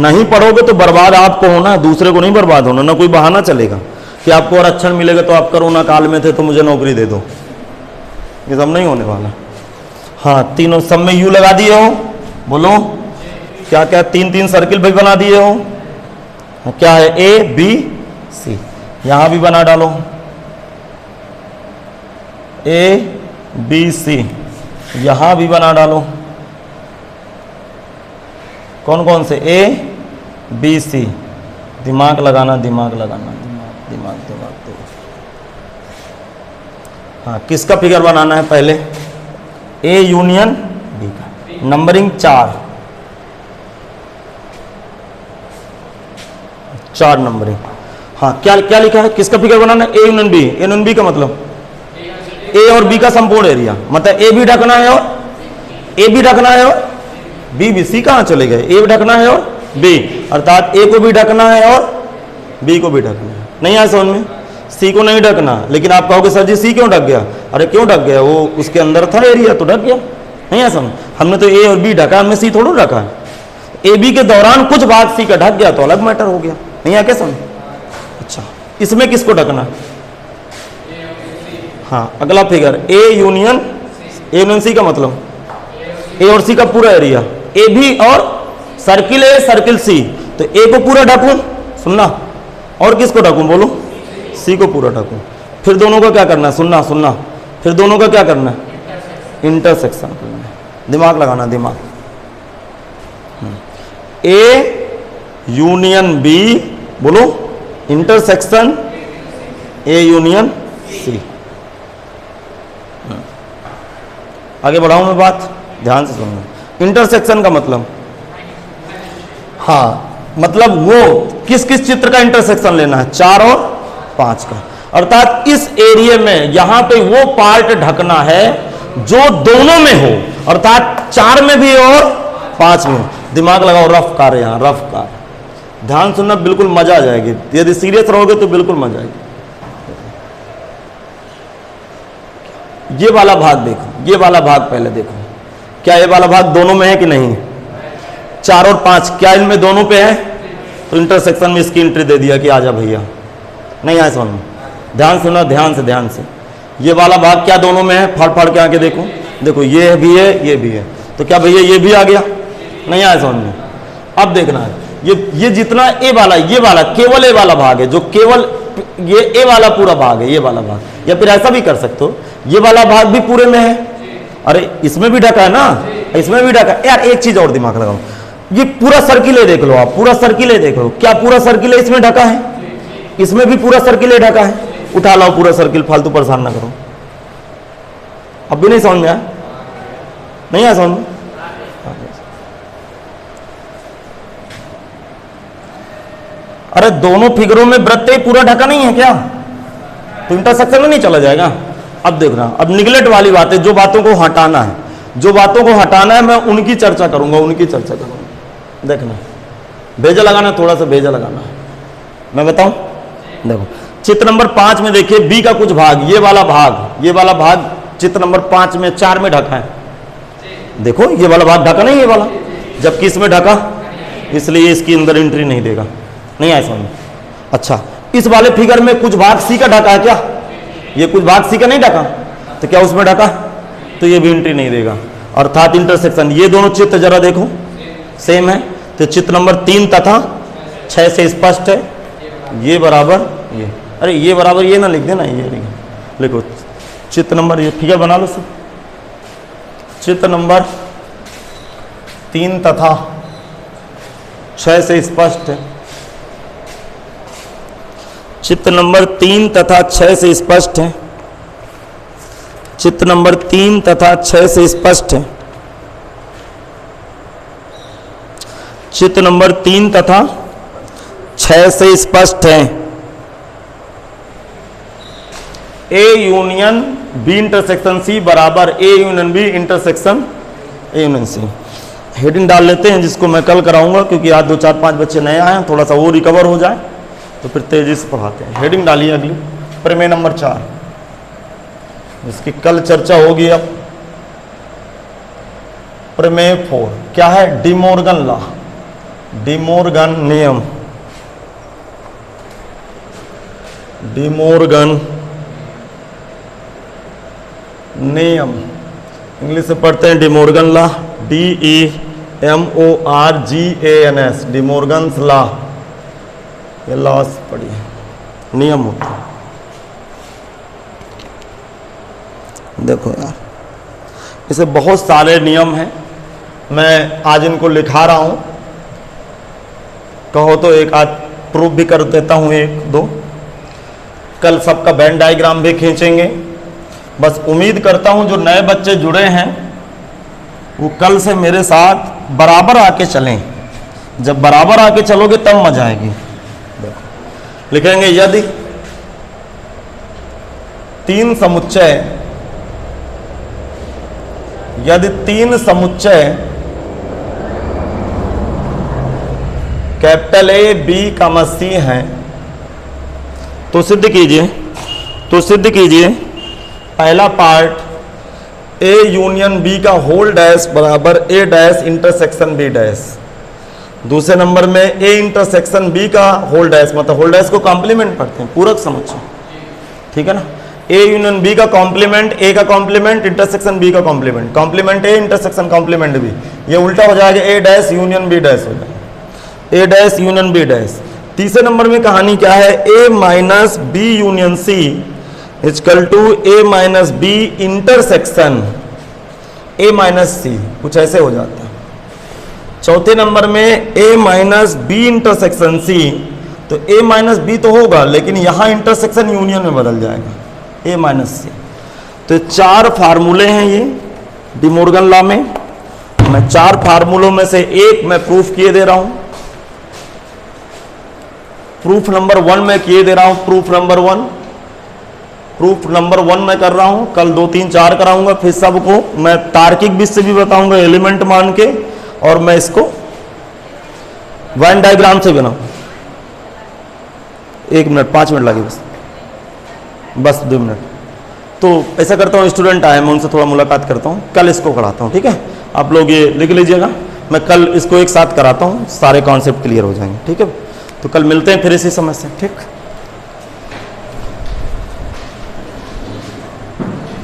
S1: नहीं पढ़ोगे तो बर्बाद आपको होना, दूसरे को नहीं बर्बाद होना। ना कोई बहाना चलेगा कि आपको आरक्षण मिलेगा तो आप कोरोना काल में थे तो मुझे नौकरी दे दो, ये सब नहीं होने वाला। हाँ, तीनों सब में यू लगा दिए हो, बोलो क्या क्या? 3 सर्किल भी बना दिए हो। क्या है? ABC, यहां भी बना डालो ABC, यहां भी बना डालो। कौन कौन से? ABC। दिमाग लगाना, दिमाग लगाना, दिमाग दिमाग दिमाग दिमाग। हाँ, किसका फिगर बनाना है पहले? A यूनियन B का। Numbering 4 numbering. हाँ, क्या क्या लिखा है? किसका फिगर बनाना है? A union B। A union B का मतलब A और B का संपूर्ण एरिया, मतलब A भी ढकना है और A भी ढकना है और B C कहाँ चले गए? A भी ढकना है और B, अर्थात A को भी ढकना है और B को भी ढकना है। नहीं आया समझ में? C को नहीं ढकना, लेकिन आप कहोगे सर जी C क्यों ढक गया? अरे क्यों ढक गया? वो उसके अंदर था एरिया तो ढक गया। नहीं आया समझ? हमने तो A और B ढका, हमने C थोड़ा ढका है। A B के दौरान कुछ भाग C का ढक गया तो अलग मैटर हो गया। नहीं आया क्या समझ? अच्छा, इसमें किसको ढकना? हाँ, अगला फिगर A यूनियन C का मतलब A और C का पूरा एरिया, A भी और सर्किल A सर्किल C। तो A को पूरा ढकूं, सुनना, और किसको ढकूं? बोलो, C को पूरा ढकूं। फिर दोनों का क्या करना है? सुनना सुनना, फिर दोनों का क्या करना है? इंटरसेक्शन करना है। दिमाग लगाना, दिमाग। A यूनियन B, बोलो, इंटरसेक्शन A यूनियन C। आगे बढ़ाऊं मैं बात, ध्यान से सुनना। इंटरसेक्शन का मतलब, हाँ, मतलब वो किस किस चित्र का इंटरसेक्शन लेना है? 4 और 5 का। अर्थात इस एरिया में यहां पे वो पार्ट ढकना है जो दोनों में हो, अर्थात 4 में भी और 5 में। दिमाग लगाओ, रफ कार, यहां रफ कार। ध्यान सुनना, बिल्कुल मजा आ जाएगी। यदि सीरियस रहोगे तो बिल्कुल मजा आएगी। ये वाला भाग देखो, ये वाला भाग पहले देखो, क्या ये वाला भाग दोनों में है कि नहीं? 4 और 5 क्या इनमें दोनों पे है? तो इंटरसेक्शन में इसकी एंट्री दे दिया कि आजा भैया। नहीं आया समझ में? ध्यान सुना, ध्यान से, ध्यान से। ये वाला भाग क्या दोनों में है? फाड़ फाड़ के आके देखो, देखो ये भी है, ये भी है। तो क्या भैया ये भी आ गया? नहीं आया समझ में? अब देखना है, ये जितना ए वाला, ये वाला केवल ए वाला भाग है, जो केवल ये ए वाला पूरा भाग है, ये वाला भाग। या फिर ऐसा भी कर सकते हो, ये वाला भाग भी पूरे में है अरे इसमें भी ढका है ना, इसमें भी ढका है। यार एक चीज और दिमाग लगाओ, ये पूरा सर्किल है देख लो आप, पूरा सर्किल है देख लो, क्या पूरा सर्किल है इसमें ढका है? इसमें भी पूरा सर्किल है ढका है। उठा लाओ पूरा सर्किल, फालतू परेशान ना करो। अब भी नहीं समझ में आया? नहीं आया समझ में? अरे दोनों फिगरों में वृत्त पूरा ढका नहीं है क्या? तो इंटरसेक्शन में नहीं चला जाएगा। अब देखना, अब निगलेक्ट वाली बातें, जो बातों को हटाना है, जो बातों को हटाना है मैं उनकी चर्चा करूंगा, उनकी चर्चा करूंगा। देखना, भेजा लगाना, थोड़ा सा भेजा लगाना है, मैं बताऊं। देखो चित्र नंबर 5 में देखिए, बी का कुछ भाग, ये वाला भाग चित्र नंबर 5 में 4 में ढका है। देखो ये वाला भाग ढका नहीं, ये वाला, जबकि इसमें ढका, इसलिए इसकी अंदर एंट्री नहीं देगा। नहीं आया समझ? अच्छा, इस वाले फिगर में कुछ भाग सी का ढका है क्या? ये कुछ भाग सी का नहीं ढका, तो क्या उसमें ढका? तो ये भी एंट्री नहीं देगा। अर्थात इंटरसेक्शन, ये दोनों चित्र जरा देखो सेम है, तो चित्र नंबर 3 तथा 6 से स्पष्ट है, ये बराबर ये। अरे ये बराबर ये ना लिख देना, ये लिखो चित्र नंबर, ये फिगर बना लो सब। चित्र नंबर 3 तथा 6 से स्पष्ट है, चित्र नंबर 3 तथा 6 से स्पष्ट है, चित्र नंबर 3 तथा 6 से स्पष्ट है, चित्र नंबर 3 तथा 6 से स्पष्ट है। A union B intersection C बराबर A union B intersection A union C. Heading डाल लेते हैं, जिसको मैं कल कराऊंगा, क्योंकि आज 2 4 5 बच्चे नए आए हैं, थोड़ा सा वो रिकवर हो जाए तो फिर तेजी से पढ़ाते हैं। हेडिंग डालिए अगली, प्रमेय नंबर 4, जिसकी कल चर्चा होगी। अब प्रमेय 4 क्या है? डिमोर्गन लॉ, डिमोर्गन नियम, डिमोर्गन नियम, इंग्लिश से पढ़ते हैं डिमोर्गन लॉ, DEMORGANS, डिमोर्गन्स लॉ। ये लॉस पढ़िए, नियम होता है। देखो यार, इसे बहुत सारे नियम हैं, मैं आज इनको लिखा रहा हूं, कहो तो एक आध प्रूफ भी कर देता हूं, 1 2। कल सबका वेन डायग्राम भी खींचेंगे। बस उम्मीद करता हूं जो नए बच्चे जुड़े हैं वो कल से मेरे साथ बराबर आके चलें। जब बराबर आके चलोगे तब मजा आएगी। देखो लिखेंगे, यदि 3 समुच्चय, यदि 3 समुच्चय कैपिटल ए बी का सी हैं, तो सिद्ध कीजिए पहला पार्ट ए यूनियन बी का होल डैश बराबर A dash intersection B dash. दूसरे नंबर में ए इंटरसेक्शन बी का होल डैश, मतलब होल डैश को कॉम्प्लीमेंट पढ़ते हैं, पूरक समुच्चय, ठीक है ना। ए यूनियन बी का कॉम्प्लीमेंट, ए का कॉम्प्लीमेंट इंटरसेक्शन बी का complement, complement A intersection complement B, ये उल्टा हो जाएगा, A dash union B dash हो जाएगा, A dash union B dash. तीसरे नंबर में कहानी क्या है? A minus B union C equal to A minus B intersection A minus C, कुछ ऐसे हो जाता है। चौथे नंबर में A minus B intersection C, तो ए माइनस बी तो होगा, लेकिन यहां इंटरसेक्शन यूनियन में बदल जाएगा, ए माइनस सी। तो 4 फार्मूले हैं ये डिमोर्गन लॉ में। मैं 4 फार्मूलों में से एक मैं प्रूफ किए दे रहा हूं। प्रूफ नंबर 1 मैं किए दे रहा हूं, प्रूफ नंबर 1 मैं कर रहा हूं। कल 2 3 4 कराऊंगा, फिर सबको मैं तार्किक विधि से भी बताऊंगा, एलिमेंट मान के, और मैं इसको वेन डायग्राम से बनाऊं। 1 मिनट 5 मिनट लगे बस 2 मिनट। तो ऐसा करता हूँ, स्टूडेंट आए, मैं उनसे थोड़ा मुलाकात करता हूँ, कल इसको कराता हूँ, ठीक है। आप लोग ये लिख लीजिएगा, मैं कल इसको एक साथ कराता हूँ, सारे कॉन्सेप्ट क्लियर हो जाएंगे, ठीक है। तो कल मिलते हैं फिर इसी समय से, ठीक।